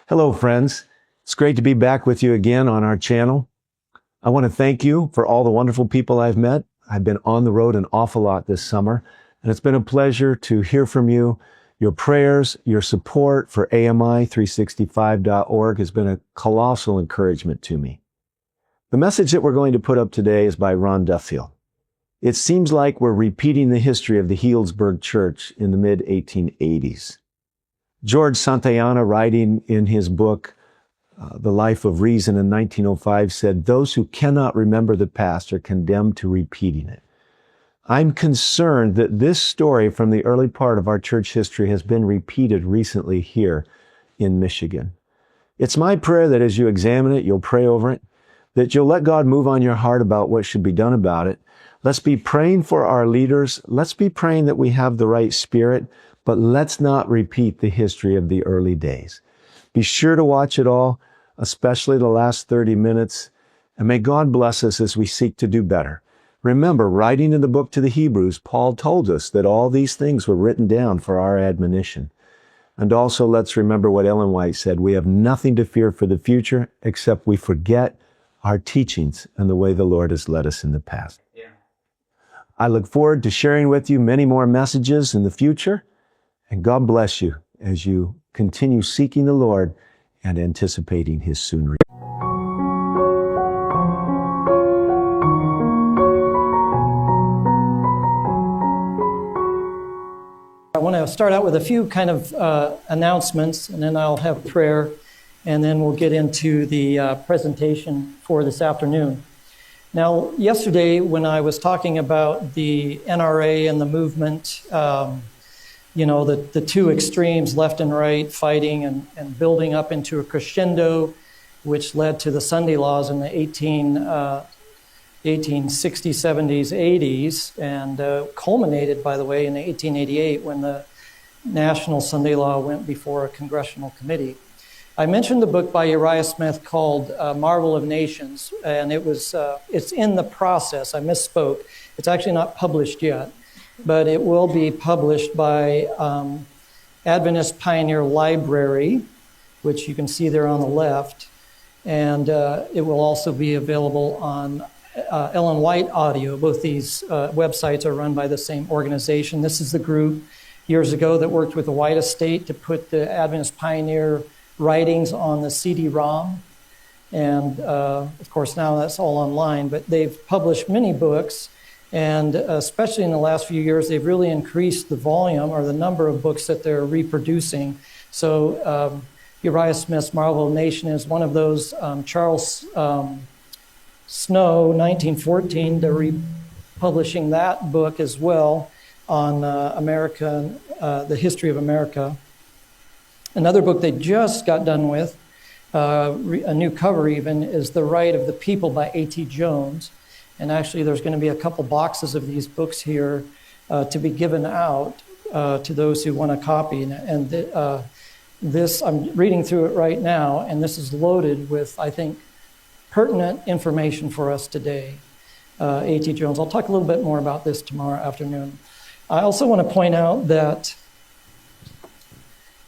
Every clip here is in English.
Hello, friends. It's great to be back with you again on our channel. I want to thank you for all the wonderful people I've met. I've been on the road an awful lot this summer, and it's been a pleasure to hear from you. Your prayers, your support for AMI365.org has been a colossal encouragement to me. The message that we're going to put up today is by Ron Duffield. It seems like we're repeating the history of the Healdsburg Church in the mid-1880s. George Santayana, writing in his book, The Life of Reason in 1905, said, "Those who cannot remember the past are condemned to repeating it." I'm concerned that this story from the early part of our church history has been repeated recently here in Michigan. It's my prayer that as you examine it, you'll pray over it, that you'll let God move on your heart about what should be done about it. Let's be praying for our leaders. Let's be praying that we have the right spirit, but let's not repeat the history of the early days. Be sure to watch it all, especially the last 30 minutes, and may God bless us as we seek to do better. Remember, writing in the book to the Hebrews, Paul told us that all these things were written down for our admonition. And also, let's remember what Ellen White said: we have nothing to fear for the future except we forget our teachings and the way the Lord has led us in the past. Yeah. I look forward to sharing with you many more messages in the future, and God bless you as you continue seeking the Lord and anticipating His soon return. I want to start out with a few kind of announcements, and then I'll have prayer, and then we'll get into the presentation for this afternoon. Now, yesterday when I was talking about the NRA and the movement, the two extremes, left and right, fighting and building up into a crescendo, which led to the Sunday laws in the 1860s, 70s, 80s, and culminated, by the way, in 1888 when the National Sunday Law went before a congressional committee. I mentioned the book by Uriah Smith called Marvel of Nations, and it's in the process. I misspoke. It's actually not published yet, but it will be published by Adventist Pioneer Library, which you can see there on the left, and it will also be available on Ellen White Audio. Both these websites are run by the same organization. This is the group years ago that worked with the White Estate to put the Adventist Pioneer writings on the CD-ROM. And of course now that's all online, but they've published many books, and especially in the last few years, they've really increased the volume or the number of books that they're reproducing. So Uriah Smith's Marvel of Nation is one of those. Charles Snow, 1914, they're republishing that book as well on the history of America. Another book they just got done with, a new cover even, is The Right of the People by A.T. Jones. And actually there's going to be a couple boxes of these books here to be given out to those who want a copy. And this, I'm reading through it right now, and this is loaded with, I think, pertinent information for us today. A.T. Jones. I'll talk a little bit more about this tomorrow afternoon. I also want to point out that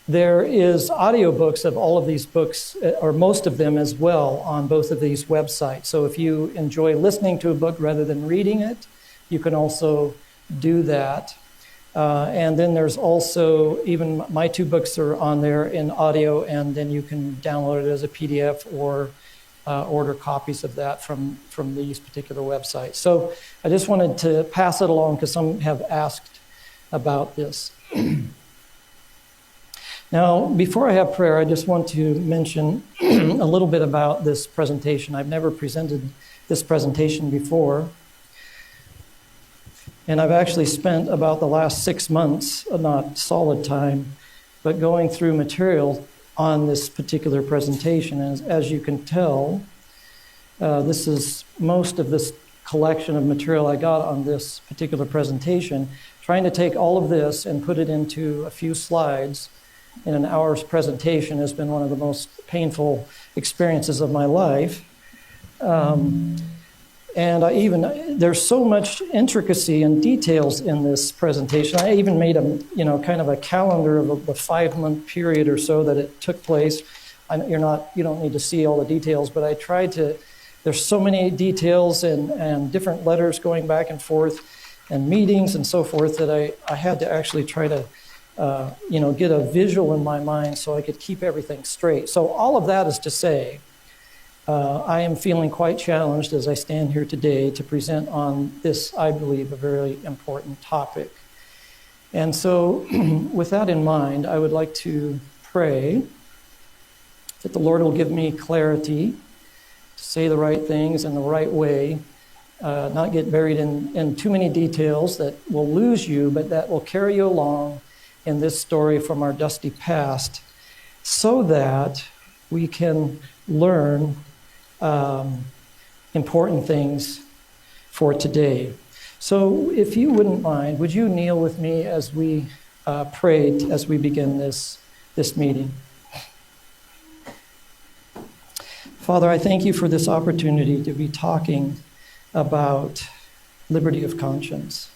there is audiobooks of all of these books, or most of them as well, on both of these websites. So if you enjoy listening to a book rather than reading it, you can also do that. And then there's also, even my two books are on there in audio, and then you can download it as a PDF or order copies of that from these particular websites. So I just wanted to pass it along because some have asked about this. Now, before I have prayer, I just want to mention a little bit about this presentation. I've never presented this presentation before. And I've actually spent about the last 6 months, not solid time, but going through material on this particular presentation. And as you can tell, this is most of this collection of material I got on this particular presentation, trying to take all of this and put it into a few slides in an hour's presentation has been one of the most painful experiences of my life. And there's so much intricacy and details in this presentation. I even made kind of a calendar of the 5-month period or so that it took place you don't need to see all the details, but I tried to. There's so many details and different letters going back and forth, and meetings and so forth that I had to actually try to, get a visual in my mind so I could keep everything straight. So all of that is to say, I am feeling quite challenged as I stand here today to present on this, I believe, a very important topic. And so with that in mind, I would like to pray that the Lord will give me clarity to say the right things in the right way, not get buried in too many details that will lose you, but that will carry you along in this story from our dusty past so that we can learn important things for today. So if you wouldn't mind, would you kneel with me as we prayed as we begin this meeting? Father, I thank you for this opportunity to be talking about liberty of conscience.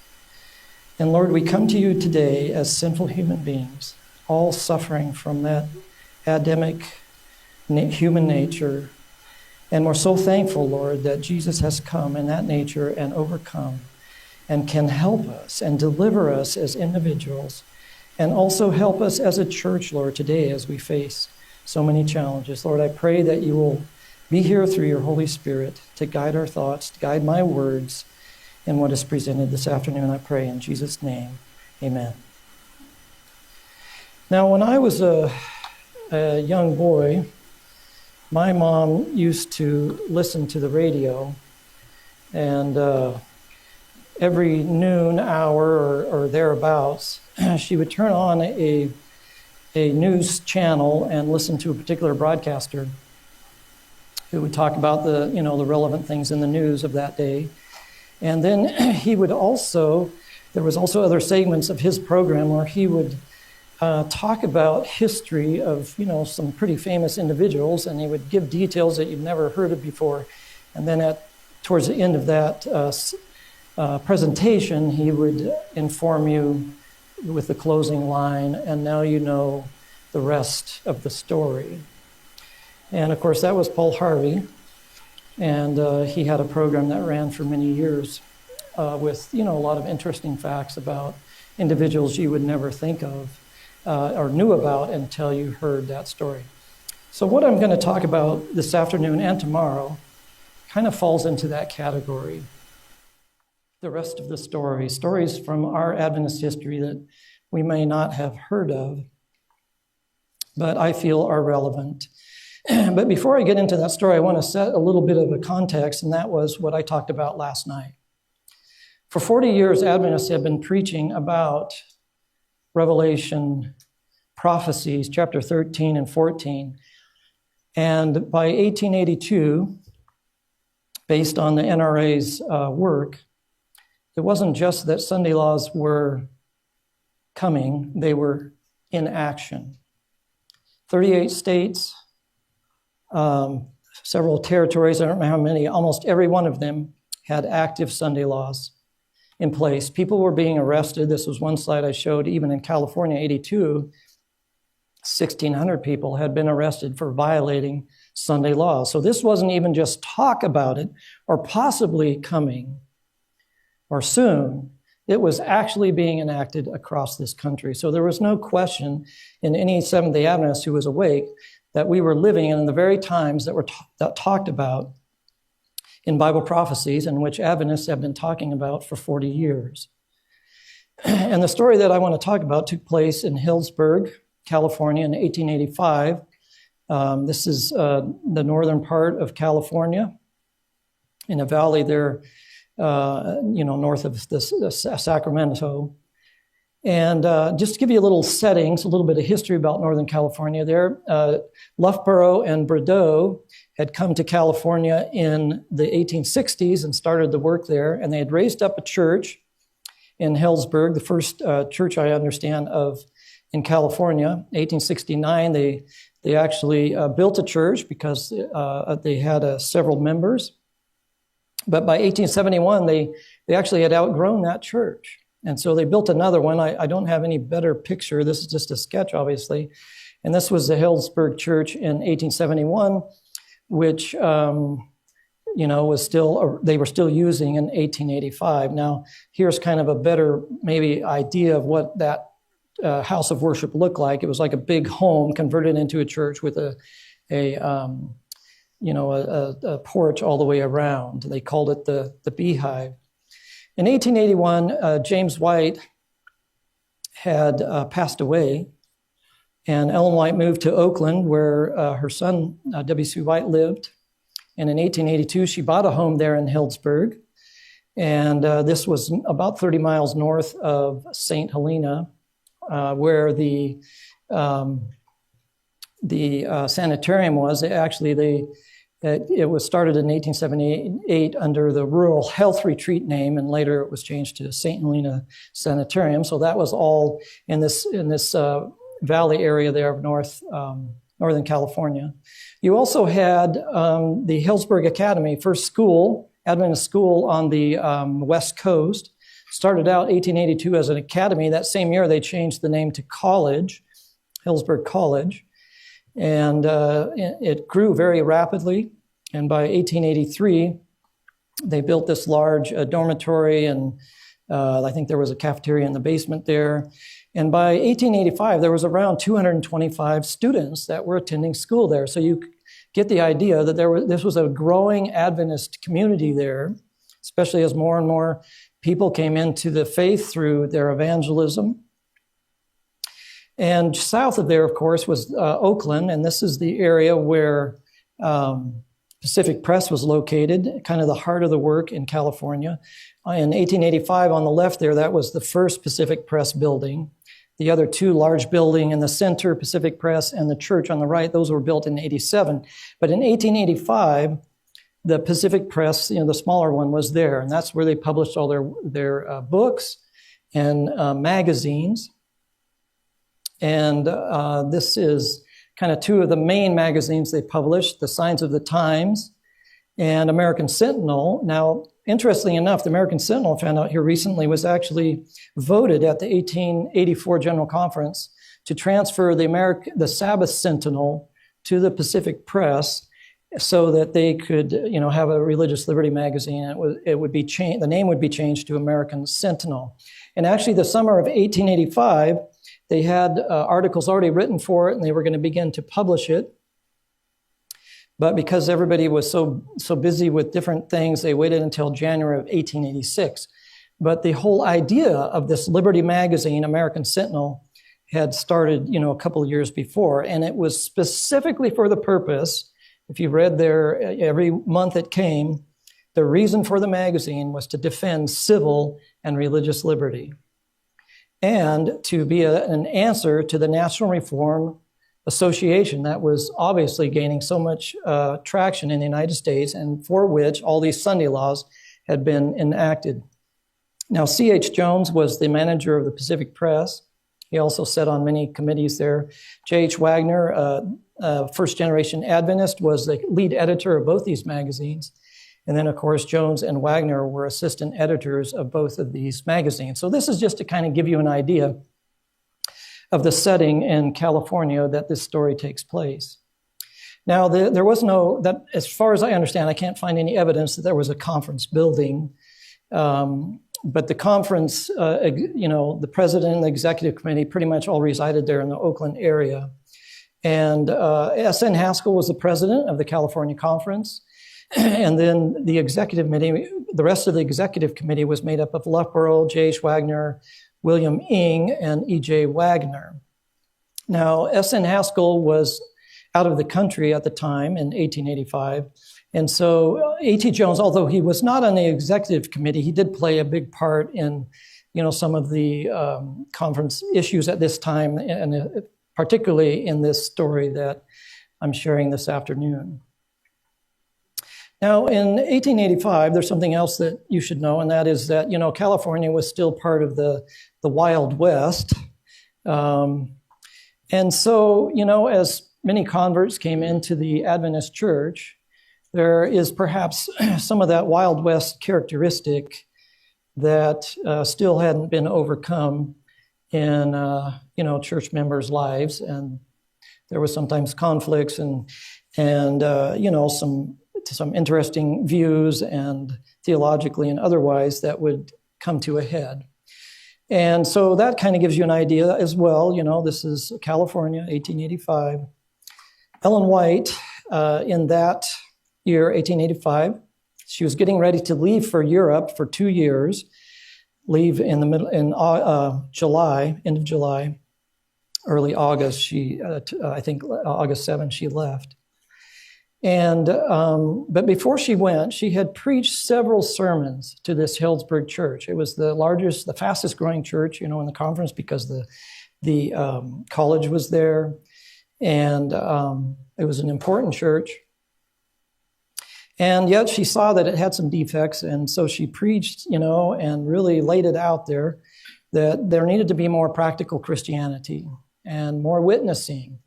And Lord, we come to you today as sinful human beings, all suffering from that Adamic human nature. And we're so thankful, Lord, that Jesus has come in that nature and overcome and can help us and deliver us as individuals and also help us as a church, Lord, today as we face so many challenges. Lord, I pray that you will be here through your Holy Spirit to guide our thoughts, to guide my words in what is presented this afternoon. I pray in Jesus' name, amen. Now, when I was a young boy, my mom used to listen to the radio, and every noon hour or thereabouts, she would turn on a news channel and listen to a particular broadcaster who would talk about the relevant things in the news of that day. And then he would also, there was also other segments of his program where he would talk about history of, some pretty famous individuals, and he would give details that you've never heard of before. And then towards the end of that presentation, he would inform you with the closing line, and now you know the rest of the story. And of course, that was Paul Harvey, and he had a program that ran for many years with, a lot of interesting facts about individuals you would never think of or knew about until you heard that story. So what I'm going to talk about this afternoon and tomorrow kind of falls into that category. The rest of the story, stories from our Adventist history that we may not have heard of, but I feel are relevant. But before I get into that story, I want to set a little bit of a context, and that was what I talked about last night. For 40 years, Adventists have been preaching about Revelation prophecies, chapter 13 and 14. And by 1882, based on the NRA's work, it wasn't just that Sunday laws were coming, they were in action. 38 states, several territories, I don't know how many, almost every one of them had active Sunday laws in place. People were being arrested. This was one slide I showed. Even in California, 82, 1,600 people had been arrested for violating Sunday laws. So this wasn't even just talk about it or possibly coming or soon. It was actually being enacted across this country. So there was no question in any Seventh-day Adventist who was awake that we were living in the very times that were that talked about in Bible prophecies, and which Adventists have been talking about for 40 years. And the story that I want to talk about took place in Hillsburg, California in 1885. This is the northern part of California, in a valley there, north of Sacramento. And just to give you a little settings, a little bit of history about Northern California there, Loughborough and Bordeaux had come to California in the 1860s and started the work there, and they had raised up a church in Hillsburg, the first church I understand of in California. 1869, they actually built a church because they had several members. But by 1871, they actually had outgrown that church. And so they built another one. I don't have any better picture. This is just a sketch, obviously. And this was the Hillsburg Church in 1871, which was still, they were still using in 1885. Now, here's kind of a better maybe idea of what that house of worship looked like. It was like a big home converted into a church with a porch all the way around. They called it the Beehive. In 1881, James White had passed away, and Ellen White moved to Oakland, where her son, W.C. White, lived. And in 1882, she bought a home there in Hillsburg. And this was about 30 miles north of St. Helena, where the sanitarium was. It was started in 1878 under the Rural Health Retreat name, and later it was changed to St. Helena Sanitarium. So that was all in this valley area there of Northern California. You also had the Hillsburg Academy, first school, Adventist school on the West Coast. Started out 1882 as an academy. That same year, they changed the name to college, Hillsburg College. And it grew very rapidly. And by 1883, they built this large dormitory, and I think there was a cafeteria in the basement there. And by 1885, there was around 225 students that were attending school there. So you get the idea that this was a growing Adventist community there, especially as more and more people came into the faith through their evangelism. And south of there, of course, was Oakland, and this is the area where Pacific Press was located, kind of the heart of the work in California. In 1885, on the left there, that was the first Pacific Press building. The other two large building in the center, Pacific Press, and the church on the right, those were built in 87. But in 1885, the Pacific Press, the smaller one, was there, and that's where they published all their books and magazines. And this is kind of two of the main magazines they published, the Signs of the Times and American Sentinel. Now, interestingly enough, the American Sentinel, I found out here recently, was actually voted at the 1884 General Conference to transfer the Sabbath Sentinel to the Pacific Press so that they could, have a religious liberty magazine. It would be changed. The name would be changed to American Sentinel. And actually, the summer of 1885, they had articles already written for it, and they were going to begin to publish it. But because everybody was so busy with different things, they waited until January of 1886. But the whole idea of this Liberty magazine, American Sentinel, had started, a couple of years before, and it was specifically for the purpose. If you read there, every month it came, the reason for the magazine was to defend civil and religious liberty, and to be an answer to the National Reform Association that was obviously gaining so much traction in the United States, and for which all these Sunday laws had been enacted. Now, C.H. Jones was the manager of the Pacific Press. He also sat on many committees there. J.H. Wagner, first-generation Adventist, was the lead editor of both these magazines. And then, of course, Jones and Wagner were assistant editors of both of these magazines. So this is just to kind of give you an idea of the setting in California that this story takes place. Now, there was that as far as I understand, I can't find any evidence that there was a conference building. But the conference, the president and the executive committee pretty much all resided there in the Oakland area. And S.N. Haskell was the president of the California Conference. And then the executive committee, the rest of the executive committee was made up of Loughborough, J.H. Wagner, William Ing, and E.J. Wagner. Now, S.N. Haskell was out of the country at the time in 1885. And so A.T. Jones, although he was not on the executive committee, he did play a big part in, some of the conference issues at this time, and particularly in this story that I'm sharing this afternoon. Now, in 1885, there's something else that you should know, and that is that, California was still part of the Wild West. And so, as many converts came into the Adventist church, there is perhaps some of that Wild West characteristic that still hadn't been overcome in, church members' lives. And there was sometimes conflicts and some interesting views and theologically and otherwise that would come to a head. And so that kind of gives you an idea as well. This is California, 1885. Ellen White, in that year, 1885, she was getting ready to leave for Europe for 2 years, leave in July, end of July, early August. I think August 7th, she left. And but before she went, she had preached several sermons to this Healdsburg church. It was the fastest growing church, in the conference because the college was there, and it was an important church. And yet she saw that it had some defects, and so she preached, and really laid it out there that there needed to be more practical Christianity and more witnessing.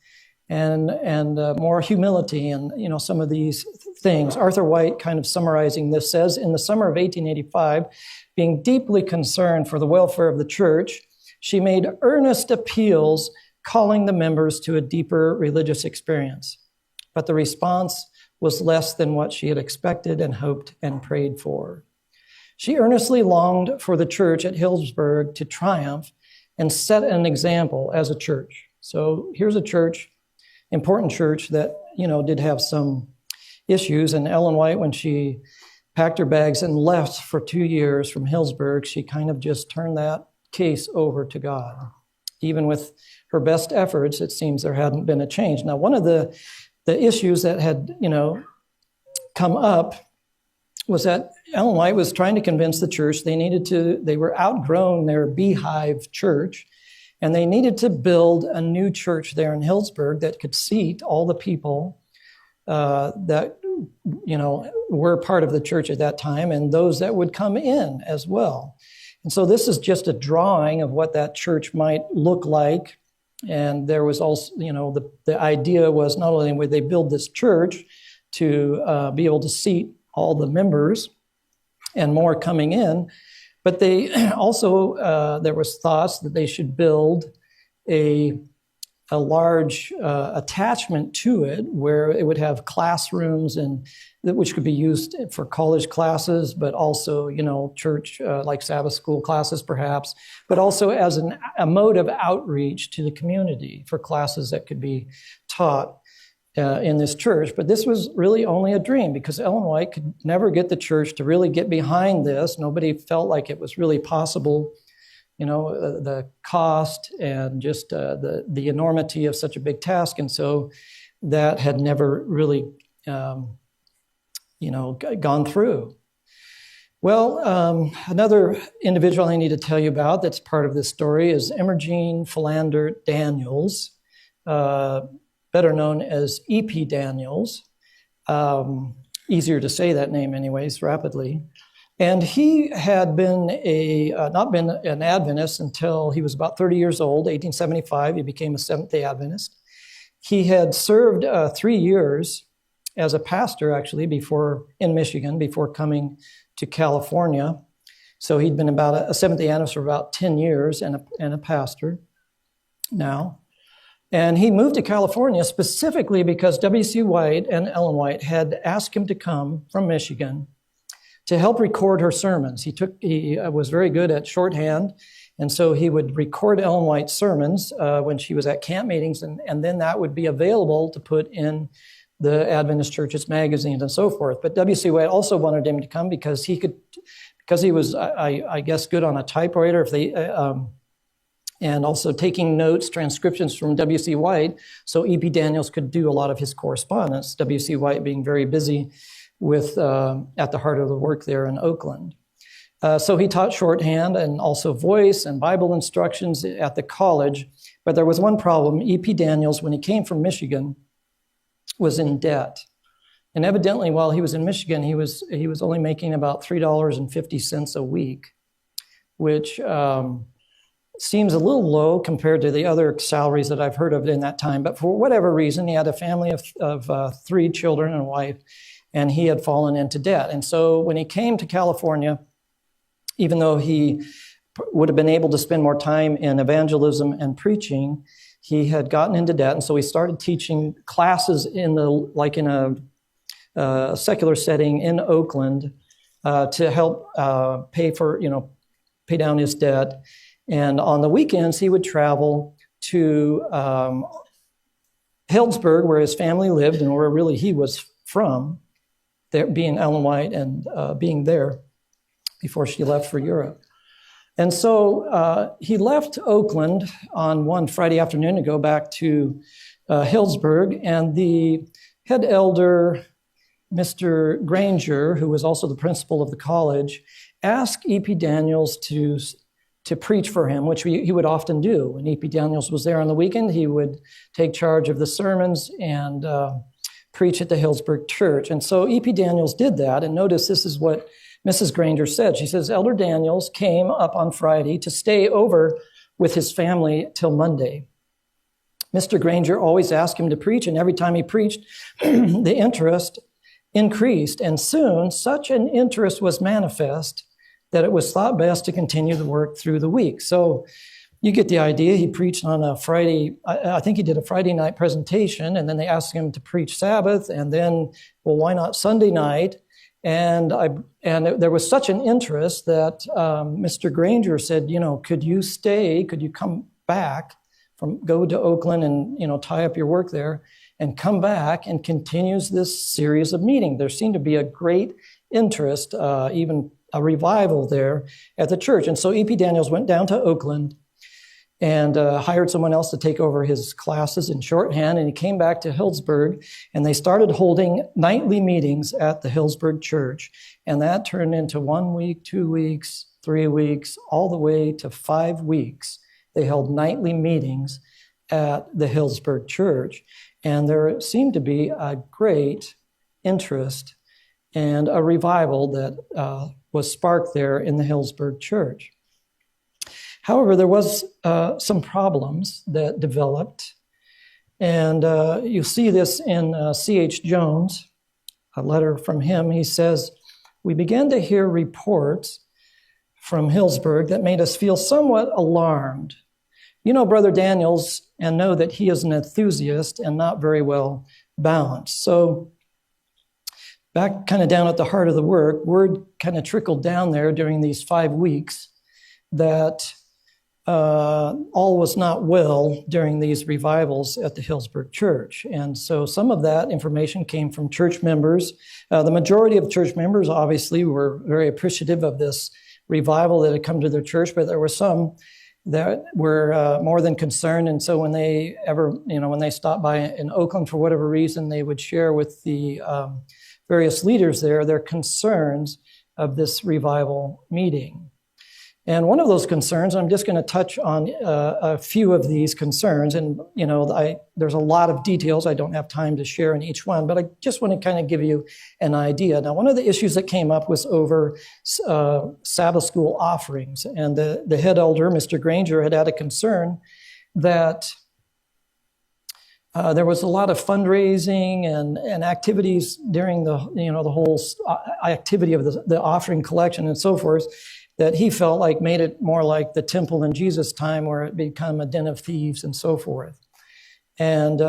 And more humility and, some of these things. Arthur White, kind of summarizing this, says, in the summer of 1885, being deeply concerned for the welfare of the church, she made earnest appeals calling the members to a deeper religious experience. But the response was less than what she had expected and hoped and prayed for. She earnestly longed for the church at Healdsburg to triumph and set an example as a church. So here's a church, important church that, did have some issues. And Ellen White, when she packed her bags and left for 2 years from Healdsburg, she kind of just turned that case over to God. Even with her best efforts, it seems there hadn't been a change. Now, one of the issues that had, come up was that Ellen White was trying to convince the church they were outgrown their beehive church, and they needed to build a new church there in Healdsburg that could seat all the people that, were part of the church at that time and those that would come in as well. And so this is just a drawing of what that church might look like. And there was also, the idea was not only would they build this church to be able to seat all the members and more coming in, but they also, there was thoughts that they should build a large attachment to it where it would have classrooms and which could be used for college classes, but also, church, like Sabbath school classes perhaps, but also as a mode of outreach to the community for classes that could be taught in this church. But this was really only a dream because Ellen White could never get the church to really get behind this. Nobody felt like it was really possible, the cost and just the enormity of such a big task. And so that had never really, gone through. Well, another individual I need to tell you about that's part of this story is Imogene Philander Daniels, better known as E.P. Daniels. Easier to say that name anyways, rapidly. And he had been not been an Adventist until he was about 30 years old, 1875. He became a Seventh-day Adventist. He had served 3 years as a pastor, actually, in Michigan, before coming to California. So he'd been about a Seventh-day Adventist for about 10 years and a pastor now. And he moved to California specifically because W.C. White and Ellen White had asked him to come from Michigan to help record her sermons. He was very good at shorthand, and so he would record Ellen White's sermons when she was at camp meetings, and then that would be available to put in the Adventist churches magazines and so forth. But W.C. White also wanted him to come because he was, I guess, good on a typewriter. And also taking notes, transcriptions from W.C. White, so E.P. Daniels could do a lot of his correspondence, W.C. White being very busy with at the heart of the work there in Oakland. So he taught shorthand and also voice and Bible instructions at the college. But there was one problem. E.P. Daniels, when he came from Michigan, was in debt. And evidently, while he was in Michigan, he was only making about $3.50 a week, which seems a little low compared to the other salaries that I've heard of in that time. But for whatever reason, he had a family of 3 children and a wife, and he had fallen into debt. And so when he came to California, even though he would have been able to spend more time in evangelism and preaching, he had gotten into debt, and so he started teaching classes in a secular setting in Oakland to help pay down his debt. And on the weekends, he would travel to Healdsburg, where his family lived and where really he was from, there, being Ellen White and being there before she left for Europe. And so he left Oakland on one Friday afternoon to go back to Healdsburg, and the head elder, Mr. Granger, who was also the principal of the college, asked E.P. Daniels to preach for him, which he would often do. When E.P. Daniels was there on the weekend, he would take charge of the sermons and preach at the Healdsburg church. And so E.P. Daniels did that, and notice this is what Mrs. Granger said. She says, Elder Daniels came up on Friday to stay over with his family till Monday. Mr. Granger always asked him to preach, and every time he preached, the interest increased, and soon such an interest was manifest that it was thought best to continue the work through the week. So you get the idea. He preached on a Friday, I think he did a Friday night presentation, and then they asked him to preach Sabbath, and then, well, why not Sunday night? And there was such an interest that Mr. Granger said, could you stay? Could you come back go to Oakland and, tie up your work there and come back and continues this series of meetings? There seemed to be a great interest, even a revival there at the church. And so E.P. Daniels went down to Oakland and hired someone else to take over his classes in shorthand. And he came back to Healdsburg, and they started holding nightly meetings at the Healdsburg church. And that turned into 1 week, 2 weeks, 3 weeks, all the way to 5 weeks. They held nightly meetings at the Healdsburg church. And there seemed to be a great interest and a revival that was sparked there in the Healdsburg church. However, there was some problems that developed, and you see this in C.H. Jones, a letter from him. He says, we began to hear reports from Healdsburg that made us feel somewhat alarmed. You know Brother Daniels and know that he is an enthusiast and not very well balanced. So back kind of down at the heart of the work, word kind of trickled down there during these 5 weeks that all was not well during these revivals at the Healdsburg church. And so some of that information came from church members. The majority of church members obviously were very appreciative of this revival that had come to their church, but there were some that were more than concerned. And so when they stopped by in Oakland for whatever reason, they would share with the various leaders there their concerns of this revival meeting. And one of those concerns, I'm just going to touch on a few of these concerns. And, there's a lot of details. I don't have time to share in each one, but I just want to kind of give you an idea. Now, one of the issues that came up was over Sabbath school offerings. And the head elder, Mr. Granger, had a concern that there was a lot of fundraising and activities during the whole activity of the offering collection and so forth, that he felt like made it more like the temple in Jesus' time, where it became a den of thieves and so forth. And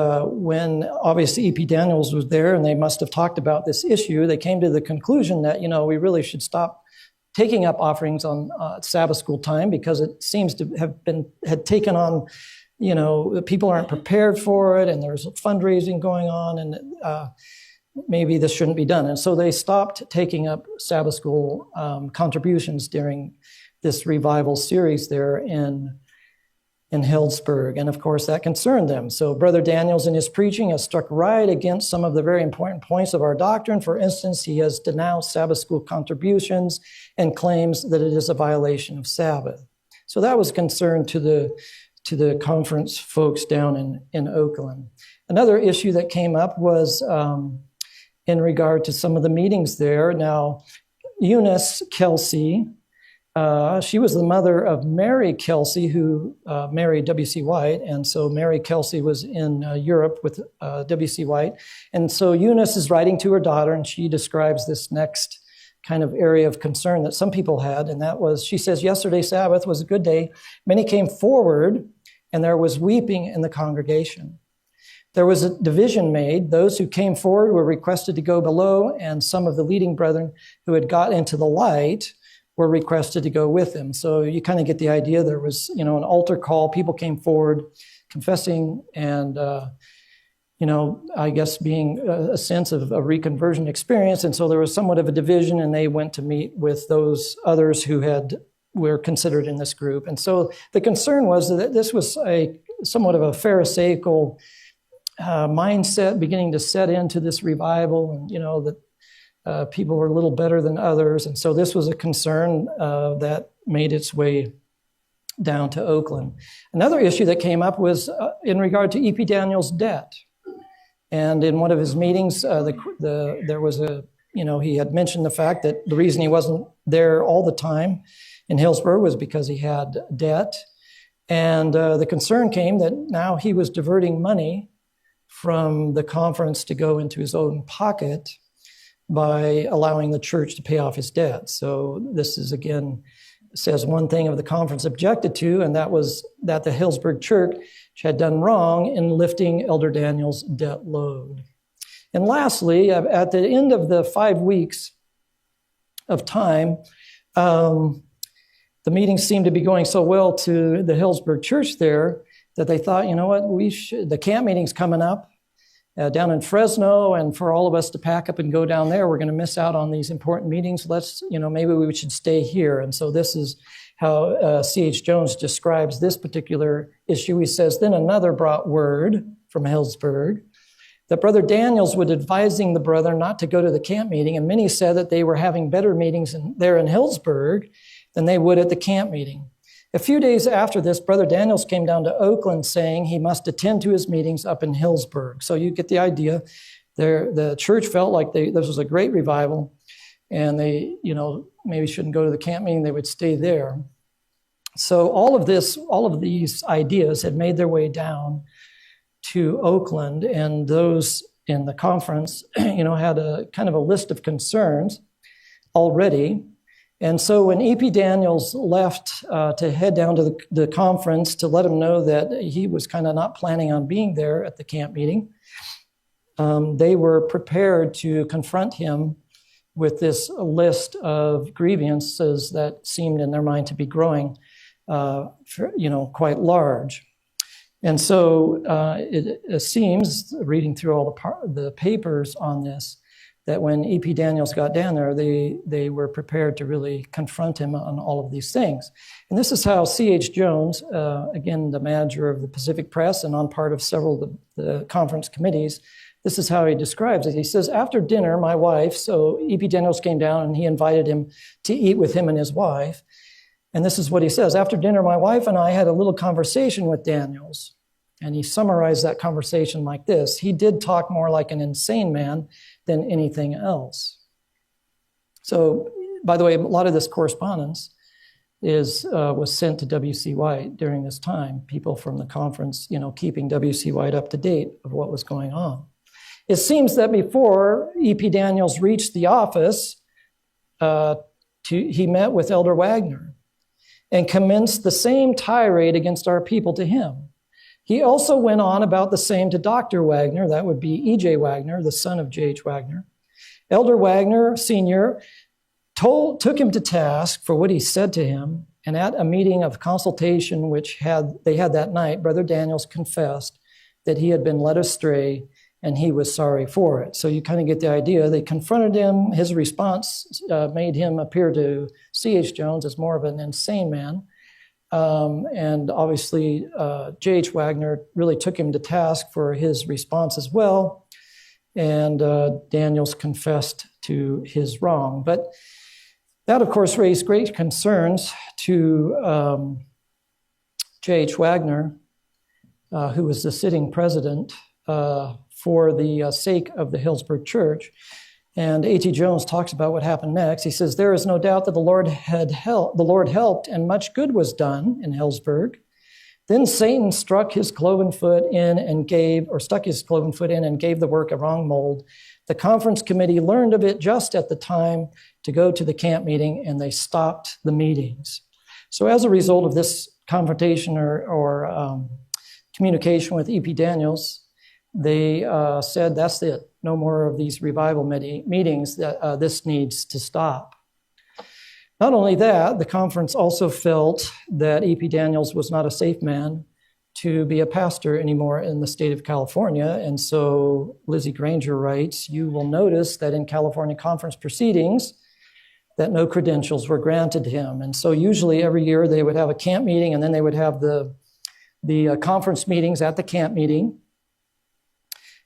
when obviously E.P. Daniels was there and they must have talked about this issue, they came to the conclusion that, we really should stop taking up offerings on Sabbath school time, because it seems to had taken on, people aren't prepared for it, and there's fundraising going on, and maybe this shouldn't be done. And so they stopped taking up Sabbath school contributions during this revival series there in Healdsburg. And of course, that concerned them. So Brother Daniels in his preaching has struck right against some of the very important points of our doctrine. For instance, he has denounced Sabbath school contributions and claims that it is a violation of Sabbath. So that was concern to the conference folks down in Oakland. Another issue that came up was in regard to some of the meetings there. Now, Eunice Kelsey, she was the mother of Mary Kelsey, who married W.C. White. And so Mary Kelsey was in Europe with W.C. White. And so Eunice is writing to her daughter, and she describes this next kind of area of concern that some people had. And that was, she says, yesterday Sabbath was a good day. Many came forward and there was weeping in the congregation. There was a division made. Those who came forward were requested to go below, and some of the leading brethren who had got into the light were requested to go with him. So you kind of get the idea. There was, an altar call. People came forward confessing and, I guess being a sense of a reconversion experience. And so there was somewhat of a division, and they went to meet with those others who were considered in this group. And so the concern was that this was somewhat of a Pharisaical mindset beginning to set into this revival, and that people were a little better than others. And so this was a concern that made its way down to Oakland. Another issue that came up was in regard to E.P. Daniels' debt. And in one of his meetings, there was he had mentioned the fact that the reason he wasn't there all the time in Hillsborough was because he had debt. And the concern came that now he was diverting money from the conference to go into his own pocket by allowing the church to pay off his debt. So this is, again, says one thing of the conference objected to, and that was that the Hillsborough church had done wrong in lifting Elder Daniels' debt load. And lastly, at the end of the 5 weeks of time, the meetings seemed to be going so well to the Hillsborough church there that they thought, the camp meeting's coming up down in Fresno, and for all of us to pack up and go down there, we're going to miss out on these important meetings. Maybe we should stay here. And so this is how C.H. Jones describes this particular issue. He says, then another brought word from Hillsborough that Brother Daniels was advising the brethren not to go to the camp meeting, and many said that they were having better meetings there in Hillsborough than they would at the camp meeting. A few days after this, Brother Daniels came down to Oakland saying he must attend to his meetings up in Hillsborough. So you get the idea. The church felt like this was a great revival, and they, maybe shouldn't go to the camp meeting. They would stay there. So all of these ideas had made their way down to Oakland, and those in the conference, had a kind of a list of concerns already. And so when E.P. Daniels left to head down to the conference to let him know that he was kind of not planning on being there at the camp meeting, they were prepared to confront him with this list of grievances that seemed in their mind to be growing, quite large. And so it seems, reading through all the papers on this, that when E.P. Daniels got down there, they were prepared to really confront him on all of these things. And this is how C.H. Jones, again, the manager of the Pacific Press and on part of several of the conference committees, this is how he describes it. He says, after dinner, my wife, so E.P. Daniels came down and he invited him to eat with him and his wife. And this is what he says, after dinner, my wife and I had a little conversation with Daniels. And he summarized that conversation like this. He did talk more like an insane man than anything else. So, by the way, a lot of this correspondence was sent to W.C. White during this time. People from the conference, keeping W.C. White up to date of what was going on. It seems that before E.P. Daniels reached the office, he met with Elder Wagner and commenced the same tirade against our people to him. He also went on about the same to Dr. Wagner, that would be E.J. Wagner, the son of J.H. Wagner. Elder Wagner, Sr., took him to task for what he said to him, and at a meeting of consultation which they had that night, Brother Daniels confessed that he had been led astray, and he was sorry for it. So you kind of get the idea. They confronted him. His response made him appear to C.H. Jones as more of an insane man. And obviously, J.H. Wagner really took him to task for his response as well. And Daniels confessed to his wrong. But that, of course, raised great concerns to J.H. Wagner, who was the sitting president for the sake of the Hillsborough Church. And A.T. Jones talks about what happened next. He says, there is no doubt that the Lord helped, and much good was done in Hillsborough. Then Satan stuck his cloven foot in and gave the work a wrong mold. The conference committee learned of it just at the time to go to the camp meeting, and they stopped the meetings. So as a result of this confrontation or communication with E.P. Daniels, they said, that's it. No more of these revival meetings. This needs to stop. Not only that, the conference also felt that E.P. Daniels was not a safe man to be a pastor anymore in the state of California. And so Lizzie Granger writes, you will notice that in California conference proceedings, that no credentials were granted him. And so usually every year they would have a camp meeting, and then they would have the conference meetings at the camp meeting.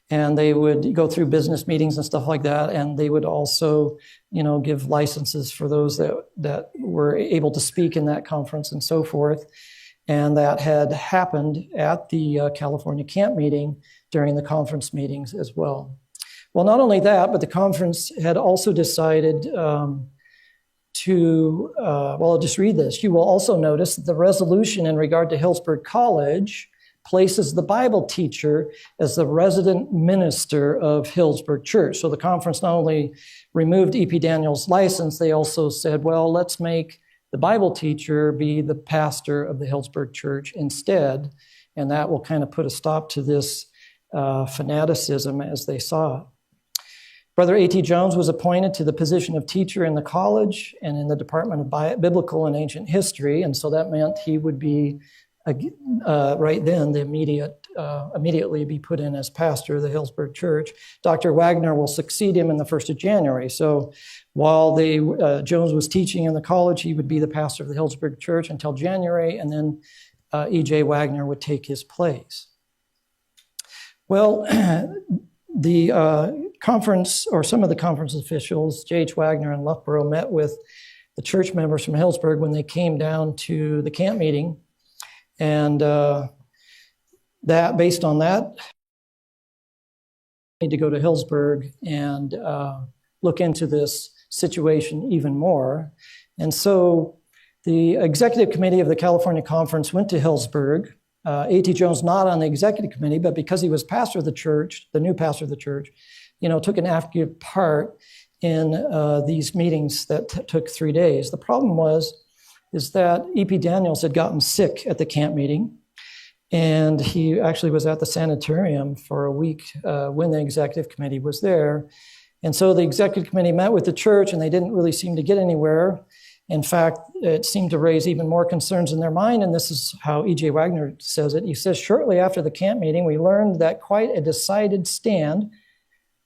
And they would go through business meetings and stuff like that. And they would also, give licenses for those that were able to speak in that conference and so forth. And that had happened at the California camp meeting during the conference meetings as well. Well, not only that, but the conference had also decided I'll just read this. You will also notice that the resolution in regard to Hillsburg College places the Bible teacher as the resident minister of Hillsburg Church. So the conference not only removed E.P. Daniels' license, they also said, well, let's make the Bible teacher be the pastor of the Hillsburg Church instead, and that will kind of put a stop to this fanaticism as they saw it. Brother A.T. Jones was appointed to the position of teacher in the college and in the Department of Biblical and Ancient History, and so that meant he would be right then immediately be put in as pastor of the Hillsburg Church. Dr. Wagner will succeed him in the 1st of January. So while Jones was teaching in the college, he would be the pastor of the Hillsburg Church until January, and then E.J. Wagner would take his place. Well, the conference, or some of the conference officials, J.H. Wagner and Loughborough, met with the church members from Hillsburg when they came down to the camp meeting. And based on that, need to go to Hillsburg and look into this situation even more. And so the executive committee of the California Conference went to Hillsburg. A.T. Jones not on the executive committee, but because he was pastor of the church, the new pastor of the church, took an active part in these meetings that took 3 days. The problem is that E.P. Daniels had gotten sick at the camp meeting, and he actually was at the sanitarium for a week when the executive committee was there. And so the executive committee met with the church, and they didn't really seem to get anywhere. In fact, it seemed to raise even more concerns in their mind, and this is how E.J. Wagner says it. He says, shortly after the camp meeting, we learned that quite a decided stand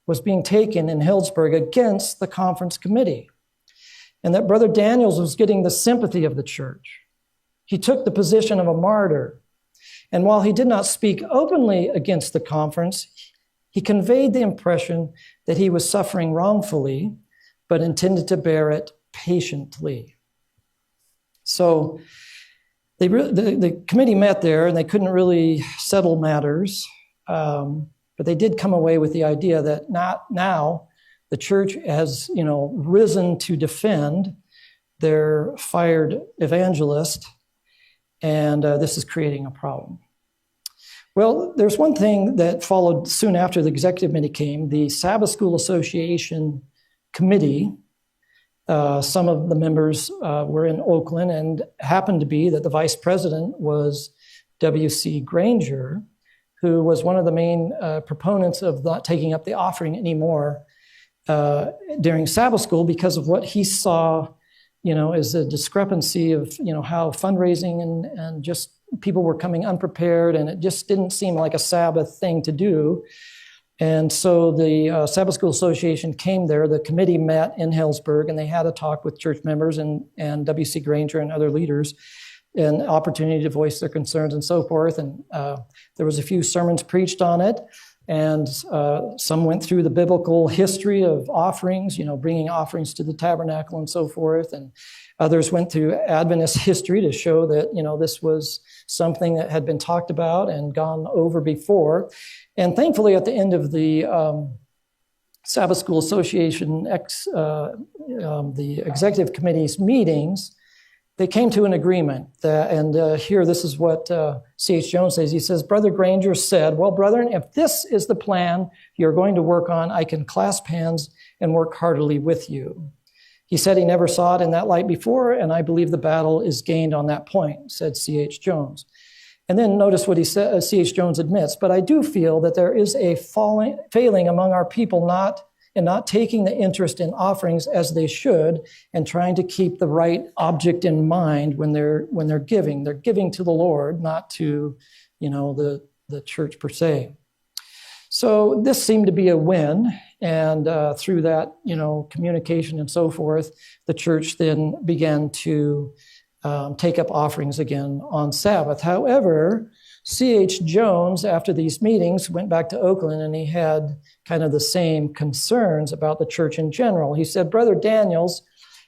was being taken in Hillsburg against the conference committee, and that Brother Daniels was getting the sympathy of the church. He took the position of a martyr. And while he did not speak openly against the conference, he conveyed the impression that he was suffering wrongfully, but intended to bear it patiently. So the committee met there, and they couldn't really settle matters, but they did come away with the idea that now the church has, risen to defend their fired evangelist, and this is creating a problem. Well, there's one thing that followed soon after the executive committee came. The Sabbath School Association committee, some of the members were in Oakland, and happened to be that the vice president was W.C. Granger, who was one of the main proponents of not taking up the offering anymore during Sabbath school because of what he saw, as a discrepancy of, how fundraising and just people were coming unprepared, and it just didn't seem like a Sabbath thing to do. And so the Sabbath School Association came there. The committee met in Hillsburg, and they had a talk with church members and W.C. Granger and other leaders, an opportunity to voice their concerns and so forth. And there was a few sermons preached on it. And some went through the biblical history of offerings, bringing offerings to the tabernacle and so forth. And others went through Adventist history to show that, this was something that had been talked about and gone over before. And thankfully, at the end of the Sabbath School Association, the executive committee's meetings, they came to an agreement. Here, this is what C.H. Jones says. He says, Brother Granger said, well, brethren, if this is the plan you're going to work on, I can clasp hands and work heartily with you. He said he never saw it in that light before, and I believe the battle is gained on that point, said C.H. Jones. And then notice what he said, C.H. Jones admits, but I do feel that there is a failing among our people not taking the interest in offerings as they should and trying to keep the right object in mind when they're giving. They're giving to the Lord, not to, the church per se. So this seemed to be a win. And through that, communication and so forth, the church then began to take up offerings again on Sabbath. However, C.H. Jones, after these meetings, went back to Oakland and he had kind of the same concerns about the church in general. He said Brother Daniels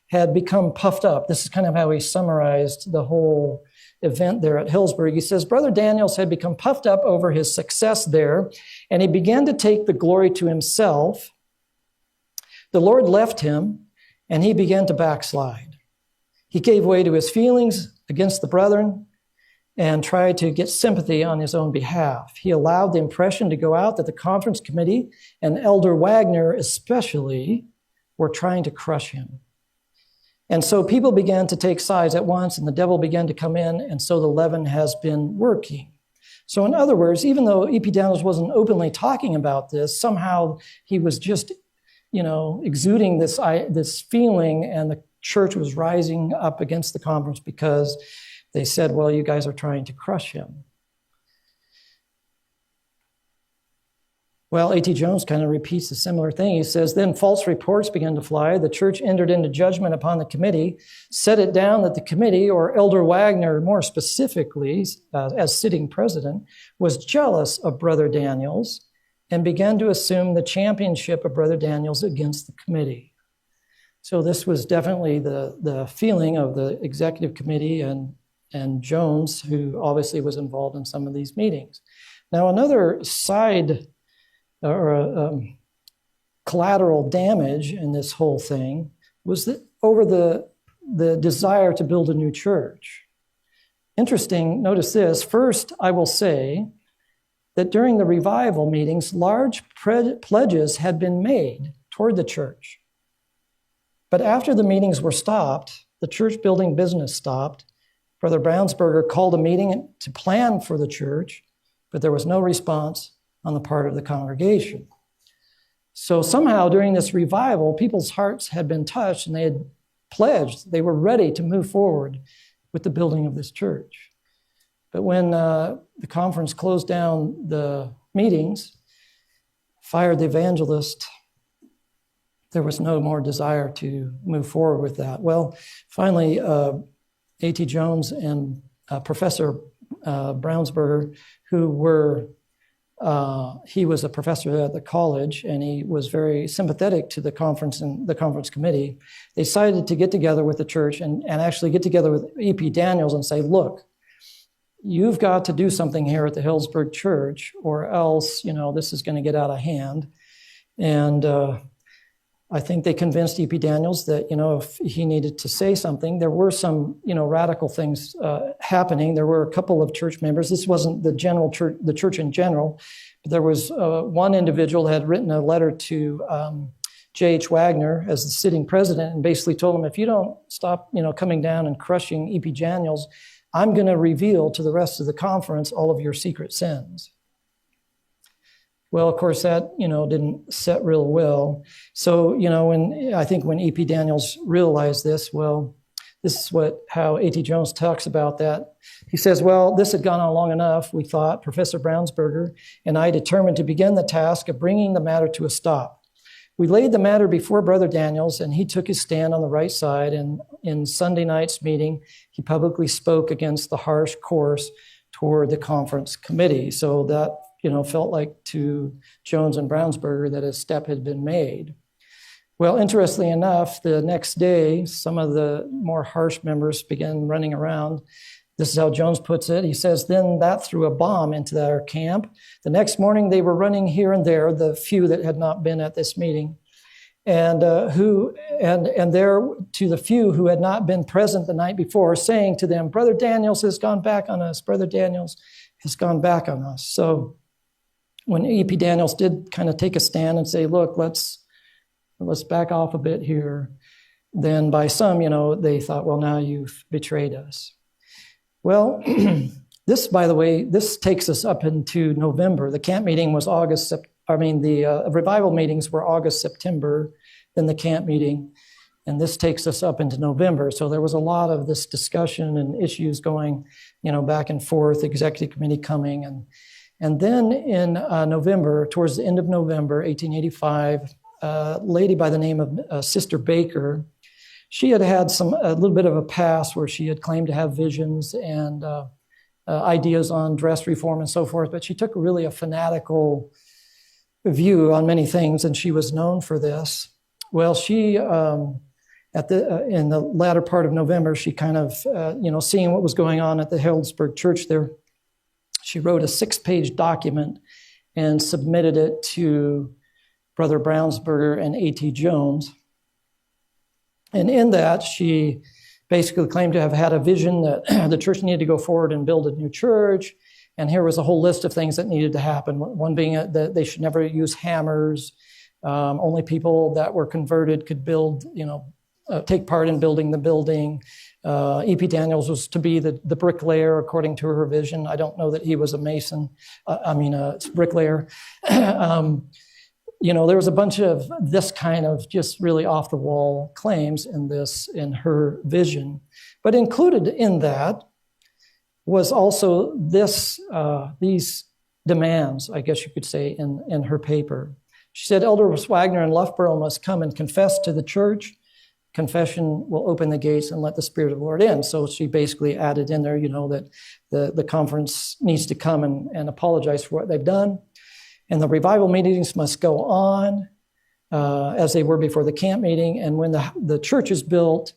had become puffed up. This is kind of how he summarized the whole event there at Hillsburg. He says, Brother Daniels had become puffed up over his success there, and he began to take the glory to himself. The Lord left him, and he began to backslide. He gave way to his feelings against the brethren and tried to get sympathy on his own behalf. He allowed the impression to go out that the conference committee and Elder Wagner especially were trying to crush him. And so people began to take sides at once, and the devil began to come in, and so the leaven has been working. So in other words, even though E.P. Daniels wasn't openly talking about this, somehow he was just, exuding this feeling, and the church was rising up against the conference because they said, well, you guys are trying to crush him. Well, A.T. Jones kind of repeats a similar thing. He says, then false reports began to fly. The church entered into judgment upon the committee, set it down that the committee, or Elder Wagner more specifically, as sitting president, was jealous of Brother Daniels and began to assume the championship of Brother Daniels against the committee. So this was definitely the feeling of the executive committee and Jones, who obviously was involved in some of these meetings. Now, another side or collateral damage in this whole thing was over the desire to build a new church. Interesting, notice this. First, I will say that during the revival meetings, large pledges had been made toward the church. But after the meetings were stopped, the church building business stopped. Brother Brownsberger called a meeting to plan for the church, but there was no response on the part of the congregation. So somehow during this revival, people's hearts had been touched and they had pledged, they were ready to move forward with the building of this church. But when the conference closed down the meetings, fired the evangelist, there was no more desire to move forward with that. Well, finally, A.T. Jones and Professor Brownsberger, who were he was a professor at the college, and he was very sympathetic to the conference and the conference committee. They decided to get together with the church and actually get together with E.P. Daniels and say, look, you've got to do something here at the Hillsburg Church, or else, this is going to get out of hand. And I think they convinced E.P. Daniels that, if he needed to say something, there were some, radical things happening. There were a couple of church members. This wasn't the church in general, but there was one individual had written a letter to J.H. Wagner as the sitting president and basically told him, if you don't stop, coming down and crushing E.P. Daniels, I'm going to reveal to the rest of the conference all of your secret sins. Well, of course, that, didn't set real well. So, when E.P. Daniels realized this, well, this is how A.T. Jones talks about that. He says, well, this had gone on long enough, we thought, Professor Brownsberger and I determined to begin the task of bringing the matter to a stop. We laid the matter before Brother Daniels, and he took his stand on the right side, and in Sunday night's meeting, he publicly spoke against the harsh course toward the conference committee. So that felt like to Jones and Brownsberger that a step had been made. Well, interestingly enough, the next day, some of the more harsh members began running around. This is how Jones puts it. He says, then that threw a bomb into our camp. The next morning, they were running here and there, the few that had not been at this meeting, and there to the few who had not been present the night before, saying to them, Brother Daniels has gone back on us. Brother Daniels has gone back on us. So when E.P. Daniels did kind of take a stand and say, look, let's back off a bit here, then by some, they thought, well, now you've betrayed us. Well, This, by the way, this takes us up into November. The camp meeting was the revival meetings were August, September, then the camp meeting, and this takes us up into November. So there was a lot of this discussion and issues going, back and forth, executive committee coming, and then in November, towards the end of November, 1885, a lady by the name of Sister Baker, she had a little bit of a past where she had claimed to have visions and ideas on dress reform and so forth, but she took really a fanatical view on many things, and she was known for this. Well, she, in the latter part of November, she kind of, seeing what was going on at the Healdsburg Church there, she wrote a 6-page document and submitted it to Brother Brownsberger and A.T. Jones. And in that, she basically claimed to have had a vision that the church needed to go forward and build a new church. And here was a whole list of things that needed to happen. One being that they should never use hammers. Only people that were converted could build, take part in building the building. E.P. Daniels was to be the bricklayer, according to her vision. I don't know that he was a mason, bricklayer. There was a bunch of this kind of just really off-the-wall claims in her vision. But included in that was also these demands, I guess you could say, in her paper. She said Elders Wagner and Loughborough must come and confess to the church. Confession will open the gates and let the Spirit of the Lord in. So she basically added in there, that the conference needs to come and apologize for what they've done. And the revival meetings must go on as they were before the camp meeting. And when the church is built,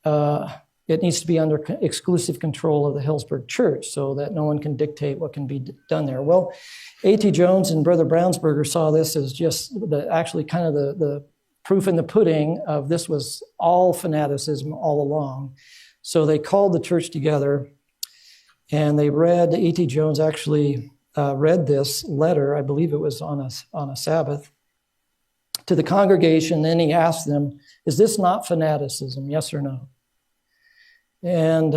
it needs to be under exclusive control of the Healdsburg Church so that no one can dictate what can be done there. Well, A.T. Jones and Brother Brownsberger saw this as just the proof in the pudding of this was all fanaticism all along. So they called the church together, and they read, E.T. Jones actually read this letter, I believe it was on a Sabbath, to the congregation. Then he asked them, is this not fanaticism, yes or no? And,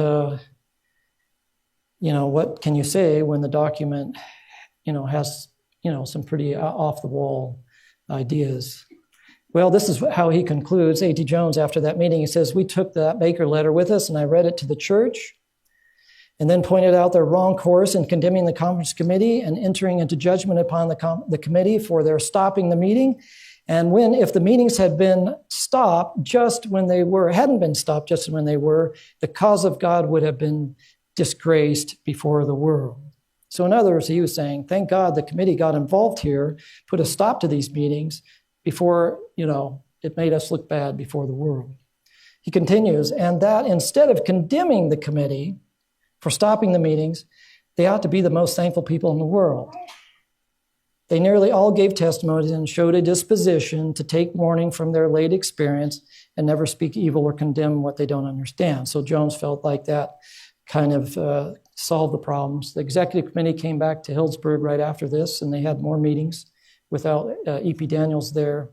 what can you say when the document, has, some pretty off-the-wall ideas? Well, this is how he concludes. A.T. Jones, after that meeting, he says, we took that Baker letter with us, and I read it to the church, and then pointed out their wrong course in condemning the conference committee and entering into judgment upon the committee for their stopping the meeting. And if the meetings had been stopped hadn't been stopped just when they were, the cause of God would have been disgraced before the world. So in other words, he was saying, thank God the committee got involved here, put a stop to these meetings before, it made us look bad before the world. He continues, and that instead of condemning the committee for stopping the meetings, they ought to be the most thankful people in the world. They nearly all gave testimonies and showed a disposition to take warning from their late experience and never speak evil or condemn what they don't understand. So Jones felt like that kind of solved the problems. The executive committee came back to Healdsburg right after this, and they had more meetings without E.P. Daniels there,